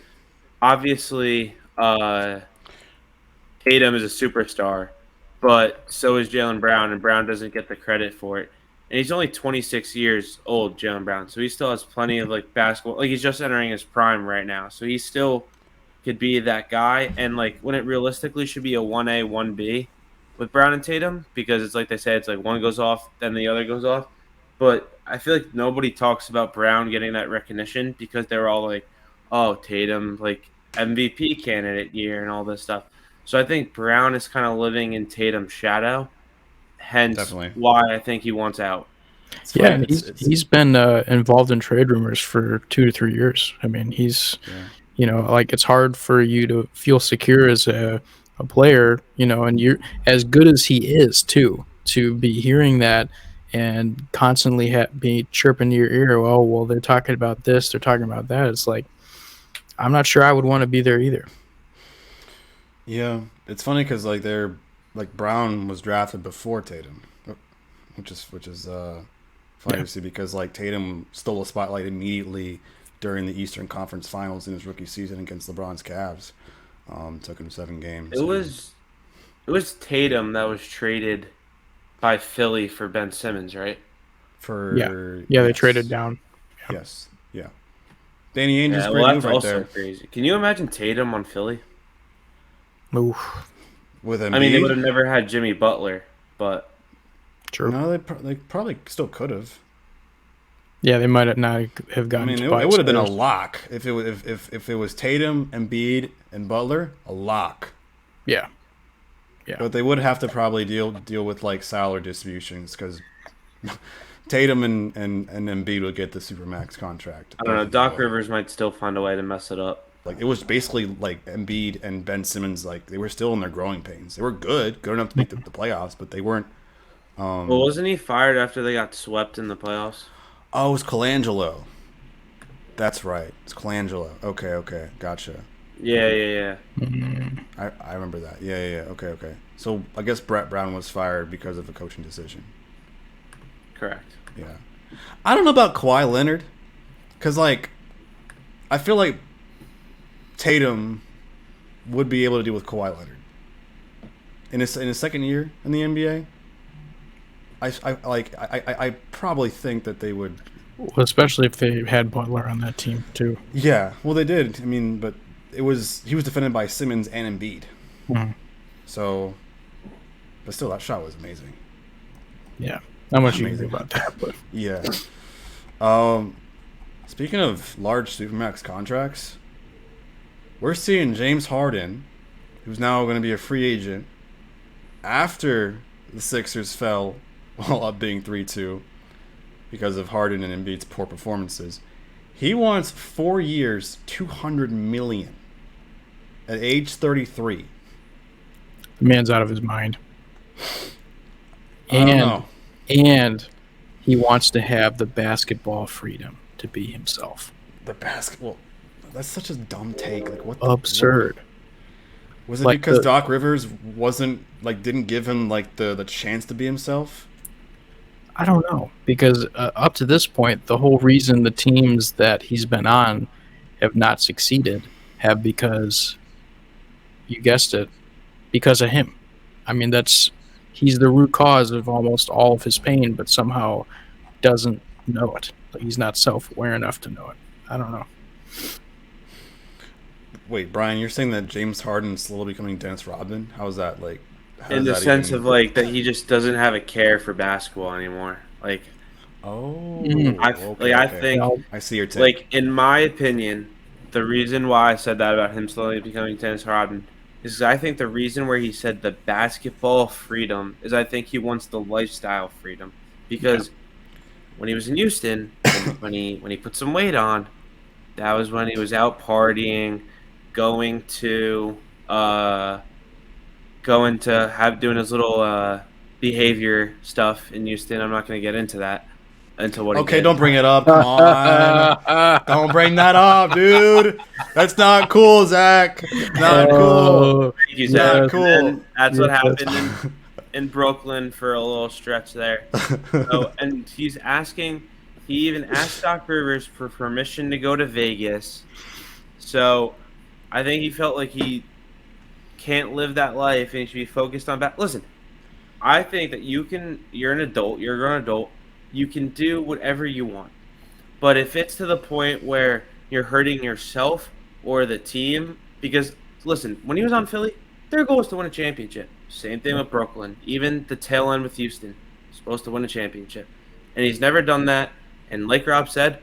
obviously Tatum is a superstar, but so is Jaylen Brown, and Brown doesn't get the credit for it. And he's only 26 years old, Jaylen Brown, so he still has plenty of like basketball. Like, he's just entering his prime right now, so he still could be that guy. And like, when it realistically should be a 1A, 1B with Brown and Tatum, because it's like they say, it's like one goes off, then the other goes off. But I feel like nobody talks about Brown getting that recognition because they're all like, oh, Tatum, like MVP candidate year and all this stuff. So I think Brown is kind of living in Tatum's shadow, hence Definitely. why I think he wants out. It's Yeah, funny. and It's he's been involved in trade rumors for 2 to 3 years. I mean, he's yeah. like it's hard for you to feel secure as a player, and you're as good as he is too, to be hearing that and constantly be chirping to your ear. Oh, well, they're talking about this, they're talking about that. It's like I'm not sure I would want to be there either. Yeah, it's funny because like Brown was drafted before Tatum, which is funny Yeah. to see because like Tatum stole a spotlight immediately during the Eastern Conference Finals in his rookie season against LeBron's Cavs. Took him 7 games. It was Tatum that was traded by Philly for Ben Simmons, right? For Yeah, they yes. traded down. Yes, yeah. Danny Ainge's Yeah, great well, move that's right also there crazy. Can you imagine Tatum on Philly? Oof, with Embiid. I mean, they would have never had Jimmy Butler, but true. No, they probably still could have. Yeah, they might not have I gotten. mean, it Tobias would have been a Harris. lock if it was if it was Tatum, Embiid, and Butler, a lock. Yeah. But they would have to probably deal with like salary distributions because Tatum and Embiid would get the supermax contract. I don't know. Doc Rivers might still find a way to mess it up. Like it was basically like Embiid and Ben Simmons, like they were still in their growing pains. They were good enough to make the playoffs, but they weren't. Well, wasn't he fired after they got swept in the playoffs? Oh, it was Colangelo. That's right. It's Colangelo. Okay, gotcha. Yeah. I remember that. Yeah. Okay. So I guess Brett Brown was fired because of a coaching decision. Correct. Yeah. I don't know about Kawhi Leonard, because like, I feel like Tatum would be able to deal with Kawhi Leonard in his second year in the NBA. I probably think that they would. Well, especially if they had Butler on that team too. Yeah, well they did. I mean, but he was defended by Simmons and Embiid. Mhm. So, but still, that shot was amazing. Yeah, not much you can Amazing. do about that, but Yeah. Speaking of large supermax contracts, we're seeing James Harden, who's now going to be a free agent, after the Sixers fell while up being 3-2 because of Harden and Embiid's poor performances. He wants 4 years, $200 million at age 33. the man's out of his mind. I don't know. And he wants to have the basketball freedom to be himself. The basketball. That's such a dumb take. Like what? Absurd. Was it Like because the- Doc Rivers didn't give him like the chance to be himself? I don't know, because up to this point, the whole reason the teams that he's been on have not succeeded have because, you guessed it, because of him. I mean, he's the root cause of almost all of his pain, but somehow doesn't know it. Like, he's not self-aware enough to know it. I don't know. Wait, Brian, you're saying that James Harden's slowly becoming Dennis Rodman? How is that like? how In does the that sense even- of like that he just doesn't have a care for basketball anymore. Like Oh, I okay. think Well, I see your take. like in my opinion, the reason why I said that about him slowly becoming Dennis Rodman is I think the reason where he said the basketball freedom is I think he wants the lifestyle freedom because when he was in Houston, when he put some weight on, that was when he was out partying, going to doing his little behavior stuff in Houston. I'm not going to get into that until what he Okay, did. don't bring it up. Come on. Don't bring that up, dude. That's not cool, Zach. Not cool. Oh, Thank you, Yeah, Zach. cool. And then that's what Yeah, that's happened in Brooklyn for a little stretch there. So, and he even asked Doc Rivers for permission to go to Vegas. So I think he felt like he can't live that life and he should be focused on Listen, I think that you're an adult, you're a grown adult, you can do whatever you want. But if it's to the point where you're hurting yourself or the team, because listen, when he was on Philly, their goal was to win a championship. Same thing with Brooklyn. Even the tail end with Houston, supposed to win a championship. And he's never done that. And like Rob said,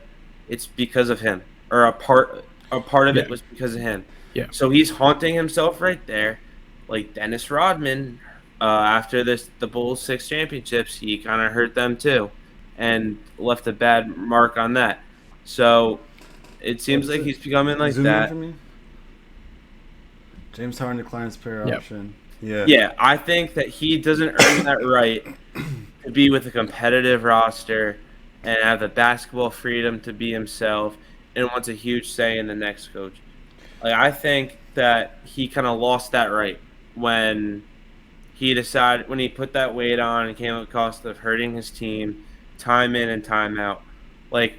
it's because of him. Or a part A part of Yeah. it was because of him. Yeah. So he's haunting himself right there, like Dennis Rodman. After the Bulls 6 championships, he kind of hurt them too, and left a bad mark on that. So it seems like he's becoming like Zoom in for that. me. James Harden declines player Yep. option. Yeah. Yeah, I think that he doesn't earn that right to be with a competitive roster and have the basketball freedom to be himself and wants a huge say in the next coach. Like I think that he kind of lost that right when he put that weight on and came at the cost of hurting his team time in and time out. Like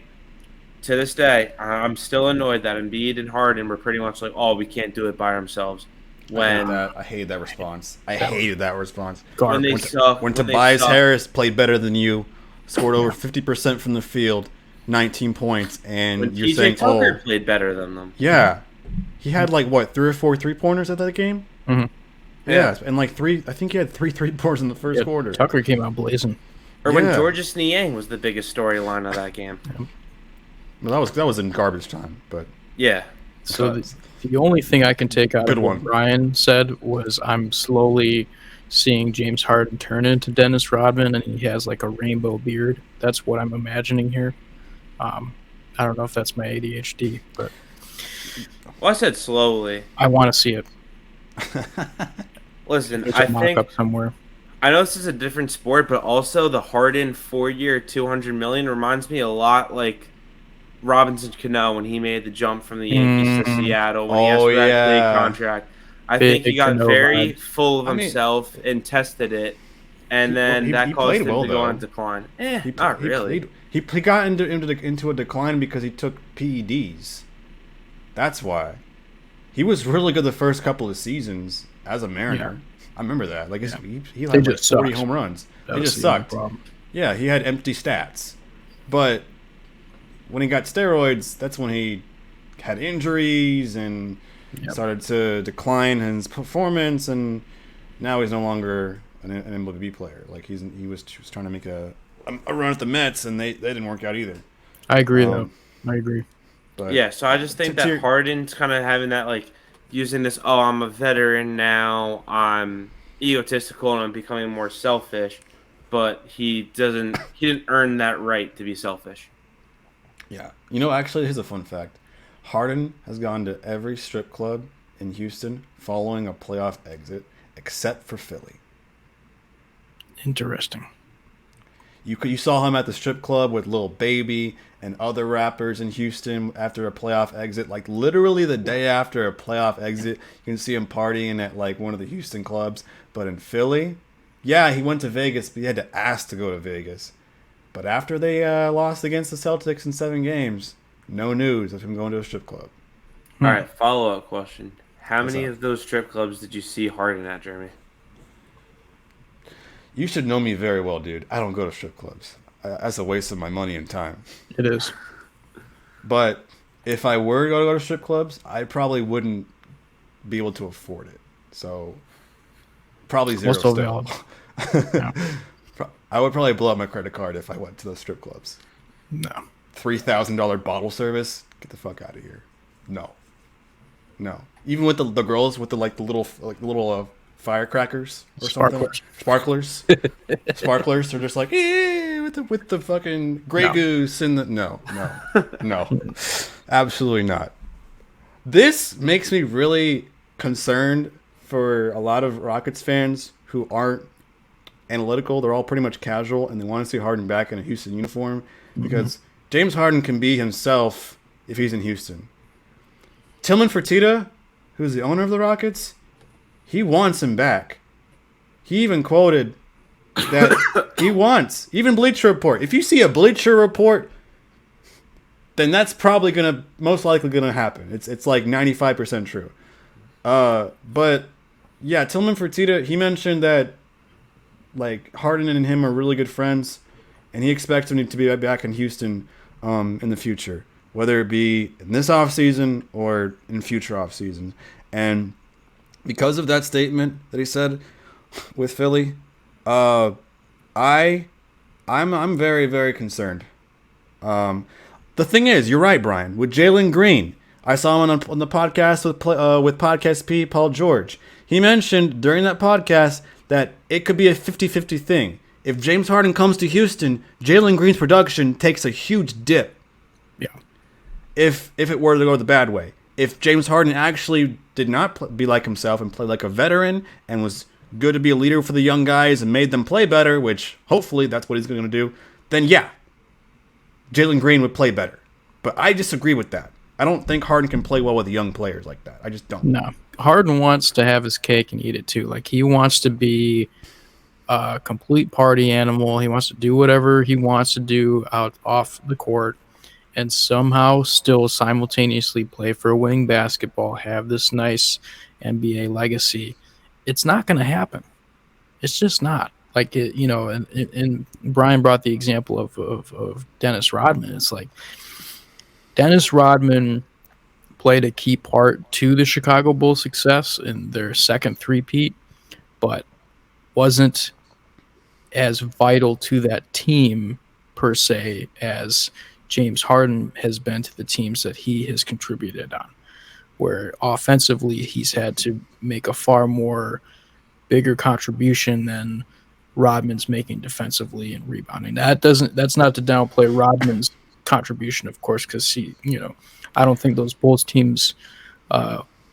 to this day, I'm still annoyed that Embiid and Harden were pretty much like, "Oh, we can't do it by ourselves." When I hated that response. I hated that response. when they suck, When when they Tobias suck. Harris played better than you, scored over 50% from the field, 19 points, and when you're PJ saying, Tucker "Oh, played better than them. yeah." He had like what, 3 or 4 3-pointers at that game? Mhm. Yeah, and like 3. I think he had 3 3-pointers in the first Yeah, quarter. Tucker came out blazing. Or when Yeah. Georges Niang was the biggest storyline of that game. Well, that was in garbage time, but Yeah. So the only thing I can take out Good of what one. Brian said was I'm slowly seeing James Harden turn into Dennis Rodman, and he has like a rainbow beard. That's what I'm imagining here. I don't know if that's my ADHD, but Well, I said slowly. I want to see it. Listen, There's I a think mock-up somewhere. I know this is a different sport, but also the Harden 4-year, $200 million reminds me a lot like Robinson Cano when he made the jump from the Yankees to Seattle when he asked for that big contract. I think he Big got Cano very vibes. full of I mean- himself and tested it, and then he that caused played him well, to go on though. decline. he Not really. He got into a decline because he took PEDs. That's why. He was really good the first couple of seasons as a Mariner. I remember that. Like he They had like just 40 sucked. home runs. That They was just the only sucked. problem. Yeah, he had empty stats. But when he got steroids, that's when he had injuries and Yep. started to decline his performance, and now he's no longer an MLB player. Like he was trying to make a run at the Mets, and they didn't work out either. I agree, Um, though. I agree. But Yeah, so I just think to that your- Harden's kind of having that, like, using this, oh, I'm a veteran now, I'm egotistical, and I'm becoming more selfish, but he didn't earn that right to be selfish. Yeah. Actually, here's a fun fact. Harden has gone to every strip club in Houston following a playoff exit, except for Philly. Interesting. You saw him at the strip club with Lil Baby and other rappers in Houston after a playoff exit. Like literally the day after a playoff exit, you can see him partying at like one of the Houston clubs. But in Philly, yeah, he went to Vegas, but he had to ask to go to Vegas. But after they lost against the Celtics in 7 games, no news of him going to a strip club. All right, follow-up question. How What's many up? of those strip clubs did you see Harden at, Jeremy? You should know me very well, dude. I don't go to strip clubs. That's a waste of my money and time. It is. But if I were to go to strip clubs, I probably wouldn't be able to afford it. So probably zero Also still. valid. Yeah. I would probably blow up my credit card if I went to those strip clubs. No. $3,000 bottle service? Get the fuck out of here. No. Even with the girls with the little firecrackers or something. Sparklers. Sparklers. They're just like, with the fucking Grey No. Goose and the no. Absolutely not. This makes me really concerned for a lot of Rockets fans who aren't analytical. They're all pretty much casual, and they want to see Harden back in a Houston uniform because James Harden can be himself if he's in Houston. Tillman Fertitta, who's the owner of the Rockets, he wants him back. He even quoted that he wants, even Bleacher Report. If you see a Bleacher Report, then that's probably most likely gonna happen. It's like 95% true. But yeah, Tillman Fertitta, he mentioned that like Harden and him are really good friends, and he expects him to be back in Houston in the future, whether it be in this offseason or in future off seasons. And because of that statement that he said with Philly, I'm very, very concerned. The thing is, you're right, Brian. With Jalen Green, I saw him on the podcast with Podcast P, Paul George. He mentioned during that podcast that it could be a 50-50 thing. If James Harden comes to Houston, Jalen Green's production takes a huge dip. Yeah. If it were to go the bad way. If James Harden actually did not be like himself and play like a veteran and was good to be a leader for the young guys and made them play better, which hopefully that's what he's going to do, then yeah, Jalen Green would play better. But I disagree with that. I don't think Harden can play well with young players like that. I just don't. No. Harden wants to have his cake and eat it too. Like, he wants to be a complete party animal. He wants to do whatever he wants to do off the court and somehow still simultaneously play for winning basketball, have this nice NBA legacy. It's not going to happen. It's just not. Like, and Brian brought the example of Dennis Rodman. It's like Dennis Rodman played a key part to the Chicago Bulls' success in their second three-peat, but wasn't as vital to that team per se as James Harden has been to the teams that he has contributed on, where offensively he's had to make a far more bigger contribution than Rodman's making defensively and rebounding. That's not to downplay Rodman's contribution, of course, because I don't think those Bulls teams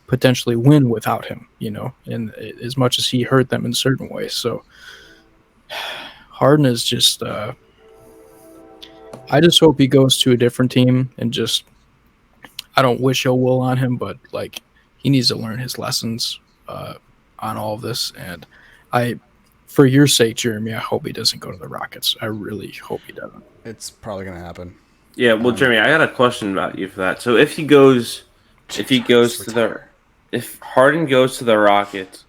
potentially win without him, and as much as he hurt them in certain ways. So Harden is just I just hope he goes to a different team and just, I don't wish ill will on him, but like, he needs to learn his lessons on all of this. And for your sake, Jeremy, I hope he doesn't go to the Rockets. I really hope he doesn't. It's probably going to happen. Yeah, well, Jeremy, I got a question about you for that. So if Harden goes to the Rockets,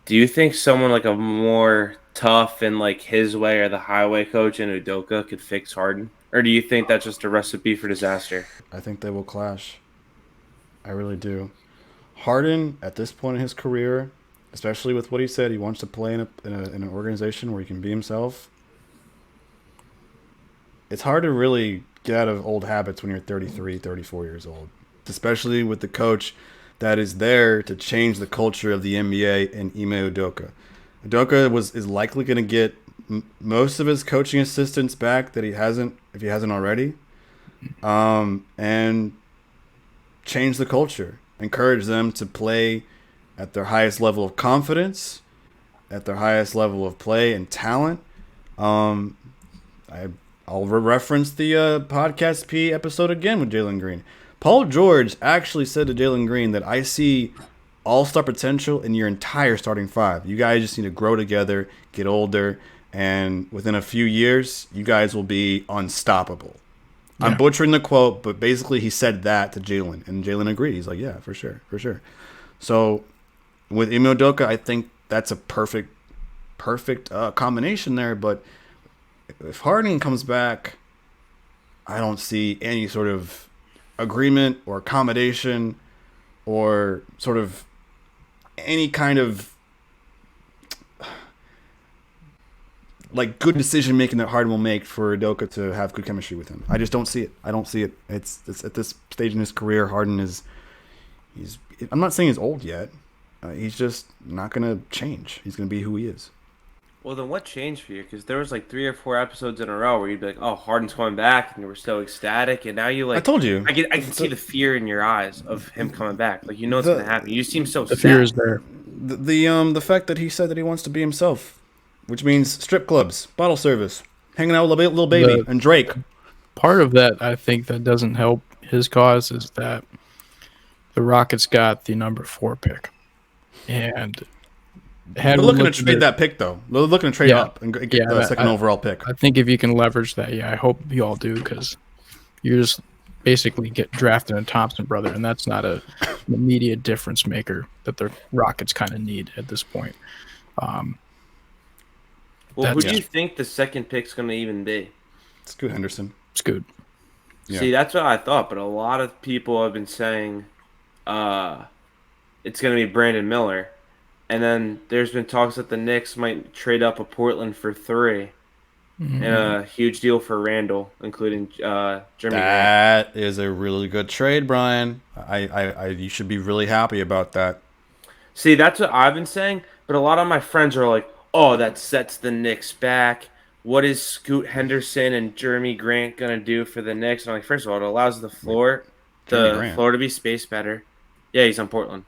do you think someone like a more tough and like his way or the highway coach in Udoka could fix Harden? Or do you think that's just a recipe for disaster? I think they will clash. I really do. Harden, at this point in his career, especially with what he said, he wants to play in an organization where he can be himself. It's hard to really get out of old habits when you're 33, 34 years old, especially with the coach that is there to change the culture of the NBA and Ime Udoka. Udoka is likely going to get most of his coaching assistants back that if he hasn't already, and change the culture, encourage them to play at their highest level of confidence, at their highest level of play and talent. I'll reference the Podcast P episode again with Jalen Green. Paul George actually said to Jalen Green that I see all-star potential in your entire starting five. You guys just need to grow together, get older, and within a few years, you guys will be unstoppable. Yeah. I'm butchering the quote, but basically he said that to Jalen, and Jalen agreed. He's like, yeah, for sure. So with Ime Udoka, I think that's a perfect combination there, but if Harden comes back, I don't see any sort of agreement or accommodation or sort of any kind of like good decision making that Harden will make for Udoka to have good chemistry with him. I just don't see it. I don't see it. It's at this stage in his career, Harden I'm not saying he's old yet. He's just not going to change. He's going to be who he is. Well, then what changed for you? Because there was like 3 or 4 episodes in a row where you'd be like, "Oh, Harden's coming back," and you were so ecstatic. And now you like, I told you, I can see the fear in your eyes of him coming back. Like, it's going to happen. You seem so sad. The fear is there. The fact that he said that he wants to be himself, which means strip clubs, bottle service, hanging out with Lil Baby and Drake. Part of that, I think, that doesn't help his cause is that the Rockets got the number 4 pick, and they're looking to trade that pick, though. They're looking to trade up and get the second overall pick. I think if you can leverage that, I hope you all do, because you're just basically get drafted a Thompson brother, and that's not an immediate difference maker that the Rockets kind of need at this point. Well, who do you think the second pick's going to even be? Scoot Henderson. Scoot. Yeah. See, that's what I thought, but a lot of people have been saying it's going to be Brandon Miller. And then there's been talks that the Knicks might trade up a Portland for 3 and a huge deal for Randall, including Jeremy Grant. That is a really good trade, Brian. You should be really happy about that. See, that's what I've been saying, but a lot of my friends are like, "Oh, that sets the Knicks back. What is Scoot Henderson and Jeremy Grant gonna do for the Knicks?" And I'm like, first of all, it allows Jeremy the Grant. floor to be spaced better. Yeah, he's on Portland.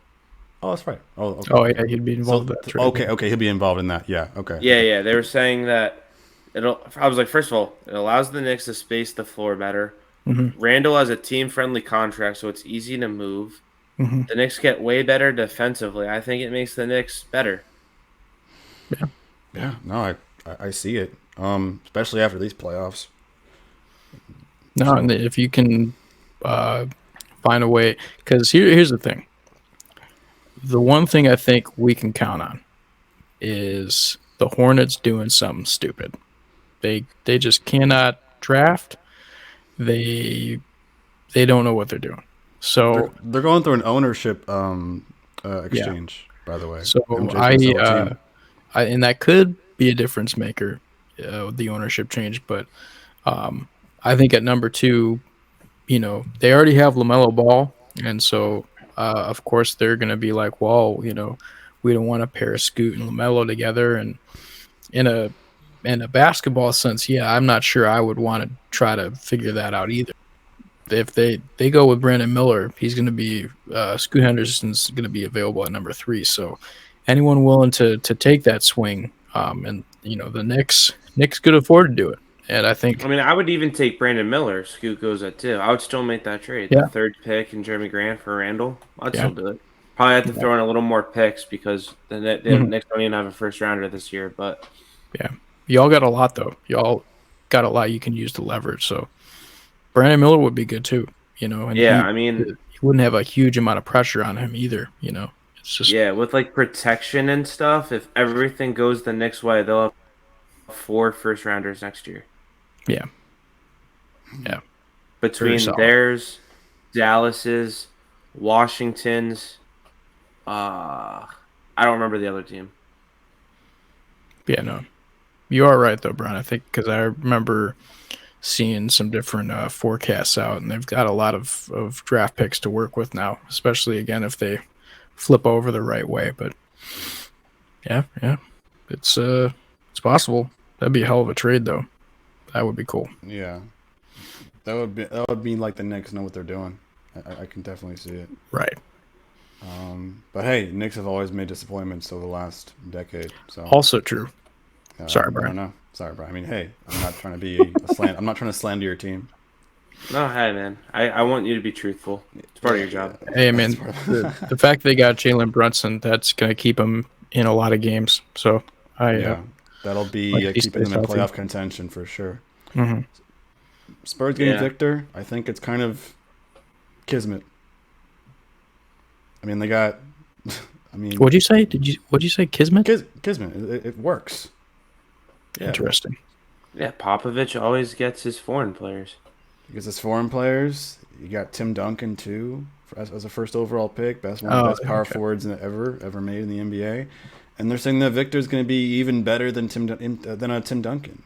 Oh, that's right. Oh, okay. Oh yeah, he'd be involved So, in that trade. okay, he'll be involved in that. Yeah, okay. Yeah. They were saying that it'll. I was like, first of all, it allows the Knicks to space the floor better. Mm-hmm. Randall has a team-friendly contract, so it's easy to move. Mm-hmm. The Knicks get way better defensively. I think it makes the Knicks better. Yeah, no, I see it. Especially after these playoffs. No, and if you can find a way, because here's the thing. The one thing I think we can count on is the Hornets doing something stupid. They just cannot draft. They don't know what they're doing. So They're going through an ownership exchange, by the way. So MJ's gonna sell a team. and that could be a difference maker, the ownership change. But I think at number 2, they already have LaMelo Ball, and so of course they're going to be like, well, we don't want to pair Scoot and LaMelo together. And in a basketball sense, yeah, I'm not sure I would want to try to figure that out either. If they go with Brandon Miller, he's going to be Scoot Henderson's going to be available at number 3. So anyone willing to take that swing, and the Knicks could afford to do it. And I think, I would even take Brandon Miller. Scoot goes at 2. I would still make that trade. Yeah. The 3rd pick and Jeremy Grant for Randall. I'd Yeah. still do it. Probably have to throw in a little more picks because the Knicks don't even have a first rounder this year. But yeah, y'all got a lot though. Y'all got a lot you can use to leverage. So Brandon Miller would be good too. And yeah, he wouldn't have a huge amount of pressure on him either. It's just with like protection and stuff. If everything goes the Knicks way, they'll have 4 first rounders next year. Yeah. Between Very solid. theirs, Dallas's, Washington's, I don't remember the other team. Yeah, no. You are right, though, Brian. I think because I remember seeing some different forecasts out, and they've got a lot of draft picks to work with now, especially, again, if they flip over the right way. But, yeah, it's possible. That'd be a hell of a trade, though. That would be cool. Yeah. That would be like the Knicks know what they're doing. I can definitely see it. Right. But hey, Knicks have always made disappointments over the last decade. So Also true. Sorry, I Brian. don't know. Sorry, Brian. Hey, I'm not trying to be a slant. I'm not trying to slander your team. No, hey, man. I want you to be truthful. It's part of your job. Hey, man, the fact they got Jalen Brunson, that's going to keep them in a lot of games. So, that'll be keeping them in playoff contention for sure. Mm-hmm. Spurs getting Victor, I think it's kind of kismet. They got. What'd you say? What'd you say? Kismet? Kismet. It works. Yeah. Interesting. Yeah, Popovich always gets his foreign players. Because his foreign players, you got Tim Duncan too as a first overall pick, one of the best power forwards ever made in the NBA, and they're saying that Victor's going to be even better than Tim Duncan.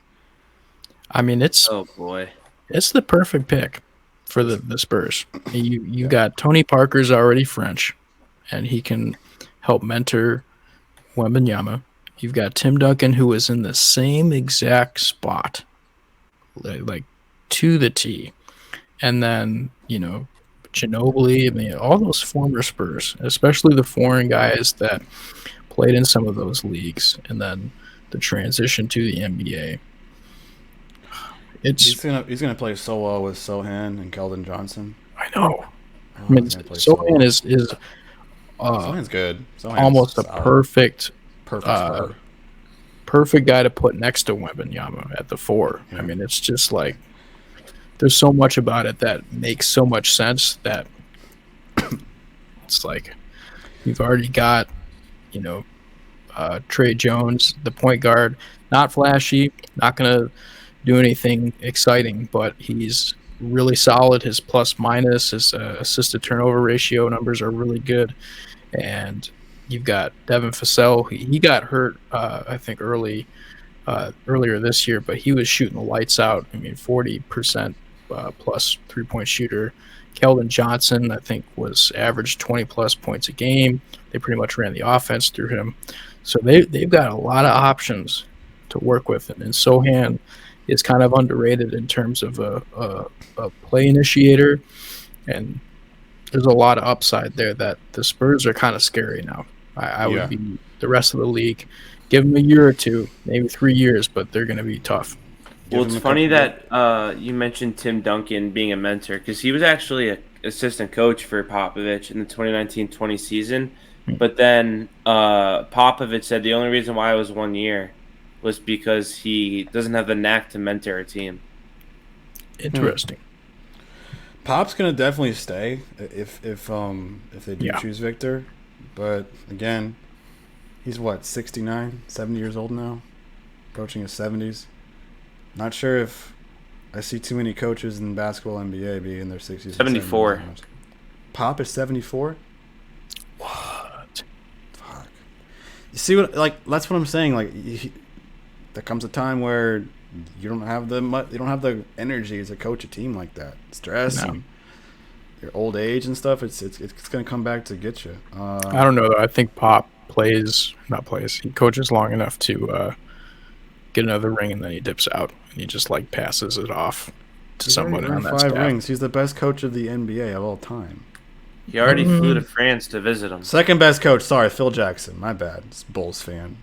Oh boy, it's the perfect pick for the Spurs. You got Tony Parker's already French, and he can help mentor Wembanyama. You've got Tim Duncan, who is in the same exact spot, like to the T. And then, Ginobili, all those former Spurs, especially the foreign guys that played in some of those leagues, and then the transition to the NBA. He's gonna play so well with Sohan and Keldon Johnson. I know. Sohan is Sohan's good. Sohan's almost a solid. perfect Spur. perfect guy to put next to Wembanyama at the 4. Yeah. It's just like there's so much about it that makes so much sense that it's like you've already got, Trey Jones, the point guard, not flashy, not gonna do anything exciting, but he's really solid. His plus minus, his assist to turnover ratio numbers are really good. And you've got Devin Vassell. He got hurt, I think, early earlier this year, but he was shooting the lights out. I mean, 40% plus 3-point shooter. Keldon Johnson, I think, was averaged 20 plus points a game. They pretty much ran the offense through him. So they've got a lot of options to work with. And Sohan is kind of underrated in terms of a play initiator. And there's a lot of upside there that the Spurs are kind of scary now. I would be the rest of the league. Give them a year or two, maybe 3 years, but they're going to be tough. Well, it's funny that you mentioned Tim Duncan being a mentor because he was actually an assistant coach for Popovich in the 2019-20 season. But then Popovich said the only reason why it was 1 year was because he doesn't have the knack to mentor a team. Interesting. Pop's gonna definitely stay if they do choose Victor, but again, he's 69, 70 years old now, approaching his 70s. Not sure if I see too many coaches in basketball NBA being in their 60s. 74. Pop is 74. What? Fuck. You see what? Like that's what I'm saying. Like there comes a time where you don't have the energy to coach a team like that. Stress and your old age and stuff. It's gonna come back to get you. I don't know though. I think Pop he coaches long enough to get another ring and then he dips out and he just like passes it off to someone on that 5 staff. rings. He's the best coach of the NBA of all time. He already flew to France to visit him. Second best coach. Sorry, Phil Jackson. My bad. It's Bulls fan.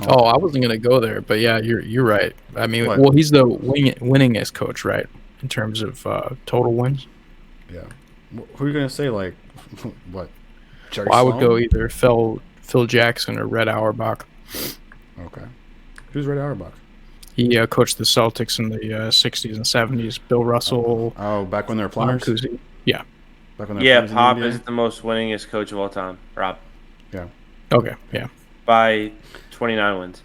Oh, I wasn't gonna go there, but yeah, you're right. I mean, What? well, he's the winningest coach, right, in terms of total wins. Yeah. Who are you gonna say? Like what? Jerry Well, I would Sloan? go either Phil Jackson or Red Auerbach. Okay. Who's Red Auerbach? He coached the Celtics in the 60s and 70s. Bill Russell. Oh, back when they were plumbers. Marcuzzi. Yeah. Back when they were Yeah, plumbers in Pop the NBA? is the most winningest coach of all time, Rob, Yeah. Okay. Yeah. by 29 wins.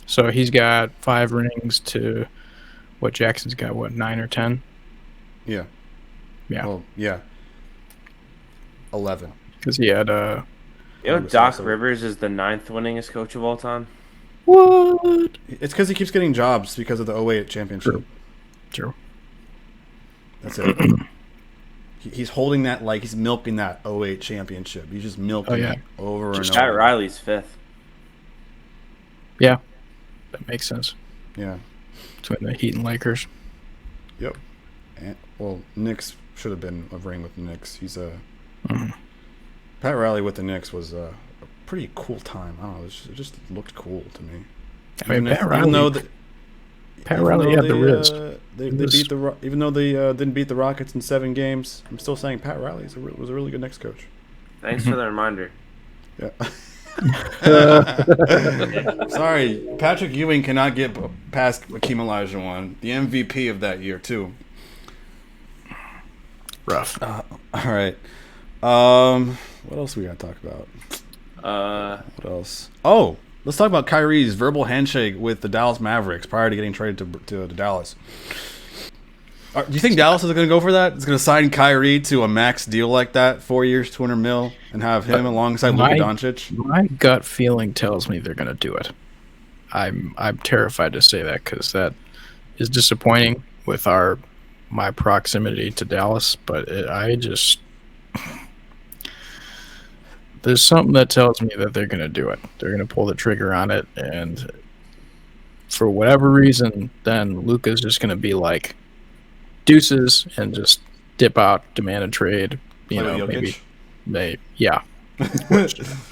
So he's got 5 rings to what Jackson's got. What 9 or 10? Yeah. Yeah. Well, yeah. 11. Because he had You know, Doc Rivers is the 9th winningest coach of all time. what? It's because he keeps getting jobs because of the 08 championship. True. That's it. He's holding that like he's milking that 08 championship. He's just milking it over and Pat over. Riley's 5th. Yeah, that makes sense. Yeah. Between the Heat and Lakers. Yep. And, well, Knicks should have been a ring with the Knicks. He's a Pat Riley with the Knicks was a pretty cool time. I don't know. It just looked cool to me. I mean, Pat Riley had the Riz. They beat even though they didn't beat the Rockets in 7 games. I'm still saying Pat Riley was a really good Knicks coach. Thanks for the reminder. Yeah. Sorry, Patrick Ewing cannot get past Hakeem Olajuwon, the MVP of that year too. Rough. All right. What else we got to talk about? What else? Oh, let's talk about Kyrie's verbal handshake with the Dallas Mavericks prior to getting traded to Dallas. Do you think Dallas is going to go for that? It's going to sign Kyrie to a max deal like that, 4 years, $200 million, and have him alongside Luka Doncic? My gut feeling tells me they're going to do it. I'm terrified to say that because that is disappointing with my proximity to Dallas, but there's something that tells me that they're going to do it. They're going to pull the trigger on it, and for whatever reason, then Luka's just going to be like, deuces, and just dip out, demand a trade. You know, maybe yeah.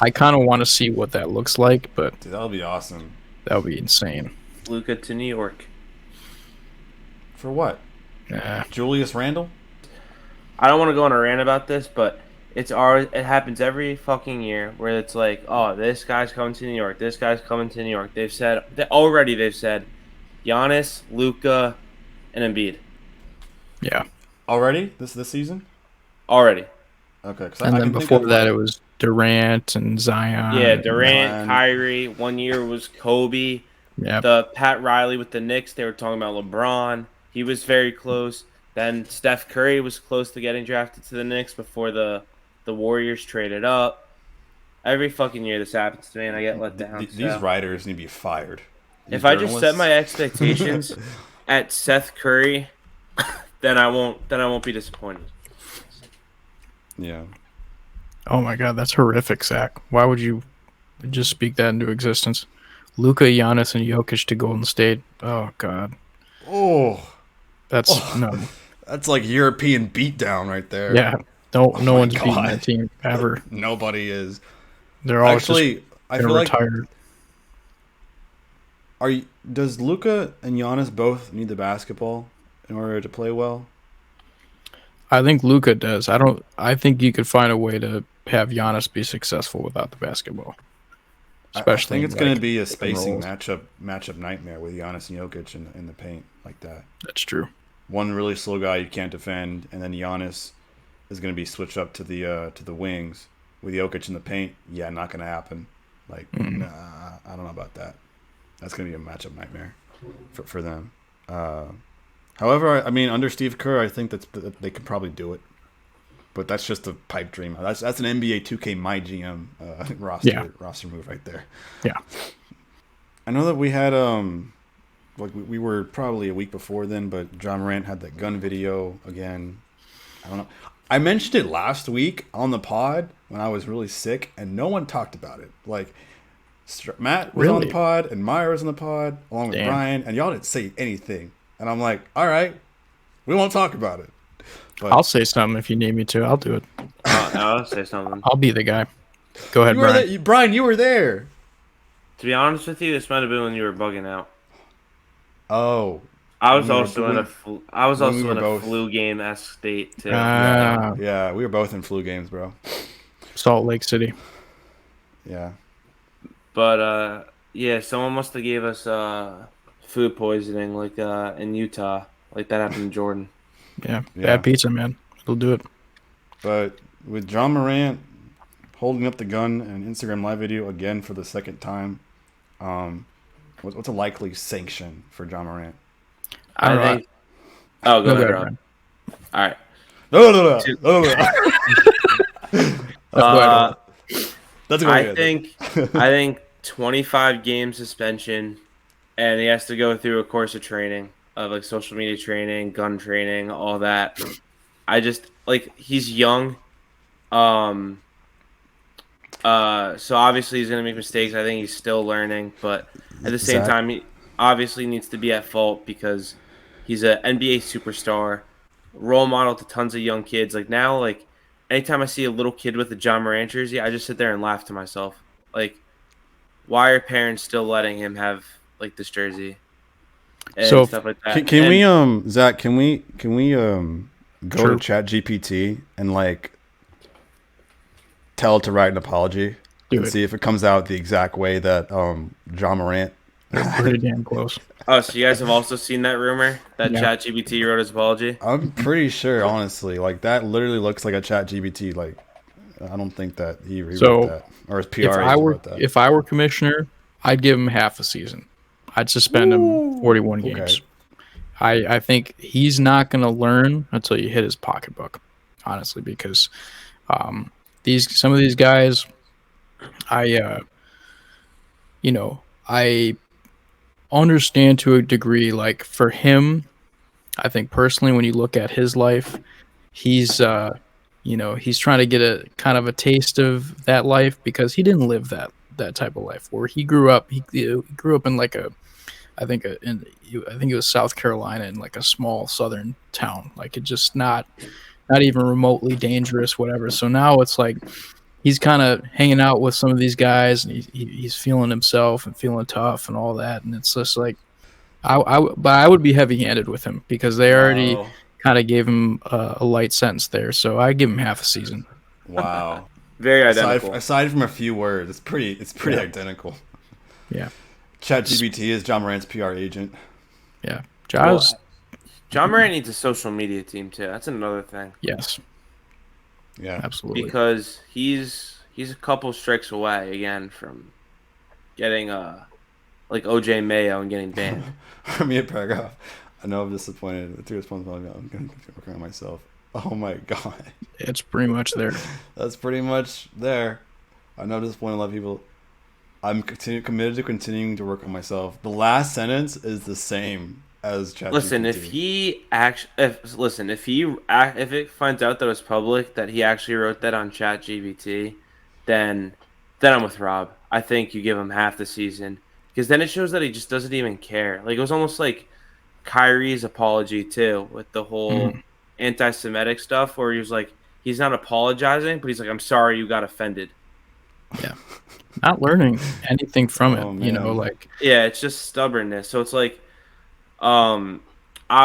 I kind of want to see what that looks like, but dude, that'll be awesome. That would be insane. Luka to New York. For what? Julius Randle? I don't want to go on a rant about this, but it happens every fucking year where it's like, oh, this guy's coming to New York. This guy's coming to New York. They've said Giannis, Luka, and Embiid. Yeah. Already? This season? Already. Okay. And then before that, it was Durant and Zion. Yeah, Durant, Kyrie. 1 year was Kobe. Yeah. The Pat Riley with the Knicks, they were talking about LeBron. He was very close. Then Steph Curry was close to getting drafted to the Knicks before the Warriors traded up. Every fucking year this happens to me, and I get let down. These writers need to be fired. If I just set my expectations at Seth Curry, then I won't be disappointed. Yeah. Oh my God, that's horrific, Zach. Why would you just speak that into existence? Luka, Giannis, and Jokic to Golden State. Oh God, Oh, that's no. that's like European beatdown right there. Yeah, no Oh my one's beating God. that team ever. Nobody is. They're all Actually, just I gonna feel like retire. does Luka and Giannis both need the basketball in order to play well? I think Luka does. I think you could find a way to have Giannis be successful without the basketball. Especially, I think it's in, going like, to be a pick and spacing rolls. matchup nightmare with Giannis and Jokic in the paint like that. That's true. One really slow guy you can't defend, and then Giannis is going to be switched up to the wings with Jokic in the paint. Yeah, not going to happen. Like, nah, I don't know about that. That's going to be a matchup nightmare for them. However, I mean, under Steve Kerr, I think that they could probably do it. But that's just a pipe dream. That's an NBA 2K My GM roster move right there. Yeah. I know that we had like we were probably a week before then, but John Morant had that gun video again. I don't know. I mentioned it last week on the pod when I was really sick, and no one talked about it. Like Matt was on the pod, and Meyer was on the pod, along with Brian, and y'all didn't say anything. And I'm like, all right, we won't talk about it. But I'll say something if you need me to. I'll do it. I'll say something. I'll be the guy. Go ahead, Brian. Brian, you were there. To be honest with you, this might have been when you were bugging out. Oh, I was also in a flu game-esque state too. Yeah, we were both in flu games, bro. Salt Lake City. Yeah. But yeah, someone must have gave us food poisoning, like in Utah, like that happened in Jordan. Yeah, bad pizza, man. It'll do it. But with John Morant holding up the gun in an Instagram live video again for the second time, what's a likely sanction for John Morant? I think. Oh, go ahead, Rob. All right. No. That's I think 25 game suspension, and he has to go through a course of training, of like social media training, gun training, all that. I just like he's young, so obviously he's gonna make mistakes. I think he's still learning, but at the same time, he obviously needs to be at fault because he's an NBA superstar, role model to tons of young kids. Like now, like anytime I see a little kid with a John Morant jersey, I just sit there and laugh to myself. Like, why are parents still letting him have like this jersey? And so stuff like that. Can we Zach, can we go to ChatGPT and like tell it to write an apology and see if it comes out the exact way that John Morant. Pretty damn close. Oh, so you guys have also seen that rumor that ChatGPT wrote his apology? I'm pretty sure, honestly, like that literally looks like a ChatGPT. Like, I don't think that he rewrote that or his PR agent wrote that. If I were commissioner, I'd give him half a season. I'd suspend him 41 games. Okay. I think he's not going to learn until you hit his pocketbook, honestly, because some of these guys, I understand to a degree. Like for him, I think personally, when you look at his life, he's trying to get a kind of a taste of that life because he didn't live that type of life. Where he grew up, he grew up in like I think it was South Carolina, in like a small southern town. Like it just not even remotely dangerous, whatever. So now it's like he's kind of hanging out with some of these guys, and he's feeling himself and feeling tough and all that. And it's just like, but I would be heavy-handed with him because they already kind of gave him a light sentence there. So I give him half a season. Wow, very identical. Aside from a few words, it's pretty identical. Yeah. ChatGPT is John Morant's PR agent. Yeah. John Morant needs a social media team too. That's another thing. Yes. Yeah, absolutely. Because he's a couple strikes away again from getting like OJ Mayo and getting banned. Me a paragraph. I know I'm disappointed. The two responsibility. I'm going to work on myself. Oh my god. It's pretty much there. That's pretty much there. I know I'm disappointed. A lot of people. I'm committed to continuing to work on myself. The last sentence is the same as ChatGPT. Listen, if it finds out that it's public that he actually wrote that on ChatGPT, then I'm with Rob. I think you give him half the season because then it shows that he just doesn't even care. Like it was almost like Kyrie's apology too with the whole anti-Semitic stuff, where he was like, he's not apologizing, but he's like, I'm sorry you got offended. Yeah. Not learning anything from it, Oh, you know, man. like Yeah, it's just stubbornness. So it's like, I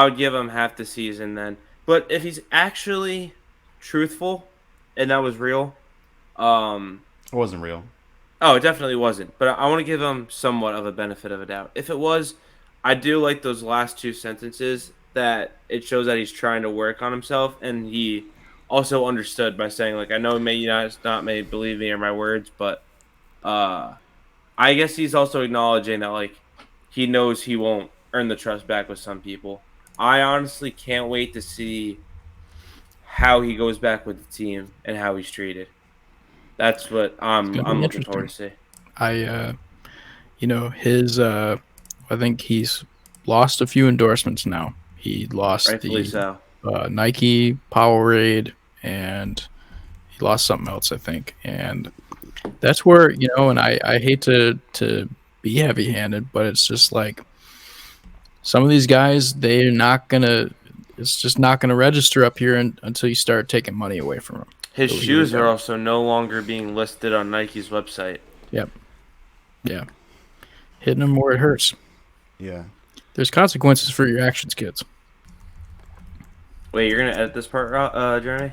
would give him half the season then. But if he's actually truthful and that was real, It wasn't real. oh, it definitely wasn't. But I want to give him somewhat of a benefit of a doubt. If it was, I do like those last two sentences that it shows that he's trying to work on himself, and he also understood by saying like, I know you guys not may believe me or my words, but I guess he's also acknowledging that like he knows he won't earn the trust back with some people. I honestly can't wait to see how he goes back with the team and how he's treated. That's what I'm gonna be looking forward to see. I you know, his I think he's lost a few endorsements now. He lost Rightfully the so. Nike Powerade, and he lost something else, I think. And that's where, you know, and I hate to be heavy handed, but it's just like some of these guys, they're not gonna. It's just not gonna register up here until you start taking money away from them. His So shoes are also no longer being listed on Nike's website. Yep. Yeah. Hitting them where it hurts. Yeah. There's consequences for your actions, kids. Wait, you're gonna edit this part, Jeremy?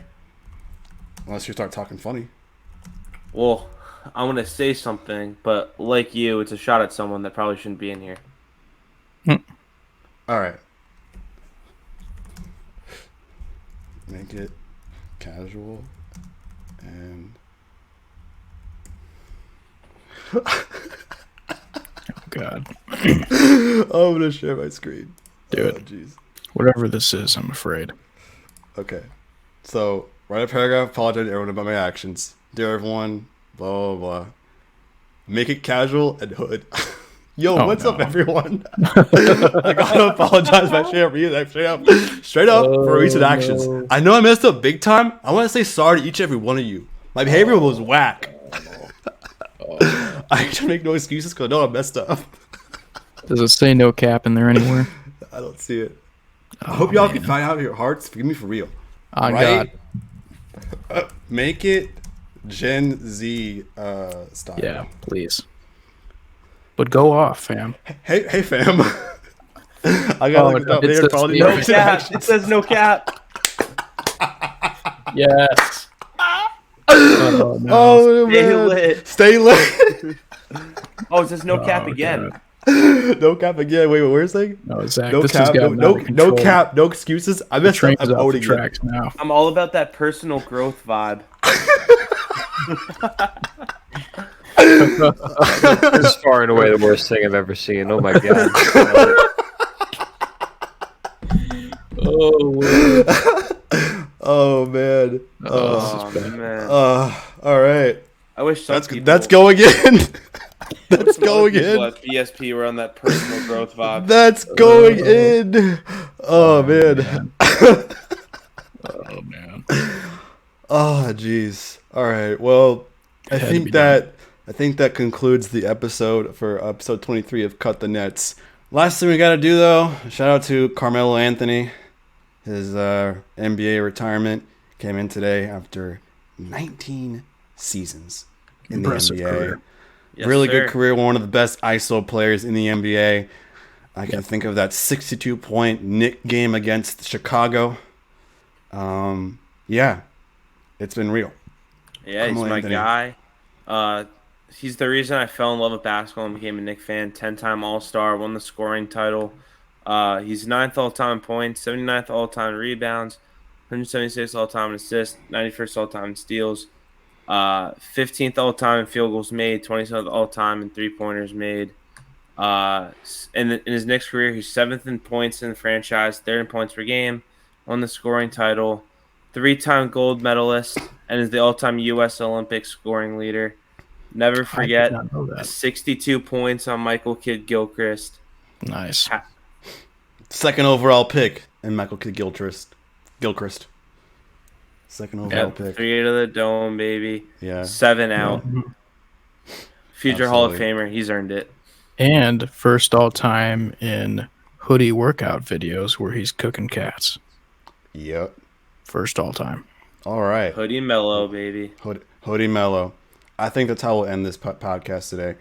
Unless you start talking funny. Well, I'm gonna say something, but like you, it's a shot at someone that probably shouldn't be in here. All right. Make it casual and God. I'm gonna share my screen. Do it. Jeez. Whatever this is, I'm afraid. Okay. So write a paragraph, apologize to everyone about my actions. Dear everyone, blah blah blah. Make it casual and hood. Yo, Oh, what's no. up, everyone? I gotta apologize by straight up for recent actions. no. I know I messed up big time. I want to say sorry to each and every one of you. My behavior was whack. I can make no excuses because I know I messed up. Does it say no cap in there anywhere? I don't see it. I hope y'all can find out your hearts. Forgive me for real. On Right? God. Make it Gen Z style. Yeah, please. But go off, fam. Hey, fam. I got look it up. it They're says probably no no recent actions. It says no cap. Yes. Oh, no. Oh Stay man, lit. stay lit. Oh, it says no cap Oh, again. God. No cap again. Wait, where's it? No, Zach, No this has cap. got No cap. No excuses. I The messed up. train's I'm off the owning it. tracks now. I'm all about that personal growth vibe. This is far and away the worst thing I've ever seen. Oh my god. Oh, Oh man. Oh man, All right. I wish some people, That's going in. That's some going people in. at BSP were on that personal growth vibe. That's going in. Oh man. oh man. Oh jeez. All right. Well, I Had to think be that concludes the episode for episode 23 of Cut the Nets. Last thing we got to do though, shout out to Carmelo Anthony. His NBA retirement came in today after 19 seasons in Impressive the NBA. career. Yes, Really sir. good career, one of the best ISO players in the NBA. I can think of that 62-point Knick game against Chicago. Yeah, it's been real. Yeah, he's Carmelo my Anthony. guy. He's the reason I fell in love with basketball and became a Knicks fan. 10-time All-Star, won the scoring title. He's 9th all-time in points, 79th all-time in rebounds, 176th all-time in assists, 91st all-time in steals, 15th all-time in field goals made, 27th all-time in three-pointers made. In his Knicks career, he's 7th in points in the franchise, 3rd in points per game, won the scoring title, 3-time gold medalist, and is the all-time U.S. Olympic scoring leader. Never forget not know that. 62 points on Michael Kidd Gilchrist. Nice. Second overall pick and Michael Kidd Gilchrist. Second overall pick. 3 to the dome, baby. Yeah. 7 out. Future Hall of Absolutely. Famer. He's earned it. And first all time in hoodie workout videos where he's cooking cats. Yep. First all time. All right. Hoodie Mellow, baby. Hoodie Mellow. I think that's how we'll end this podcast today.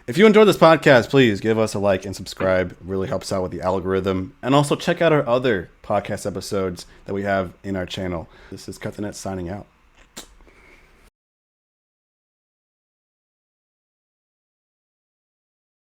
If you enjoyed this podcast, please give us a like and subscribe. It really helps out with the algorithm. And also check out our other podcast episodes that we have in our channel. This is Cut the Net signing out.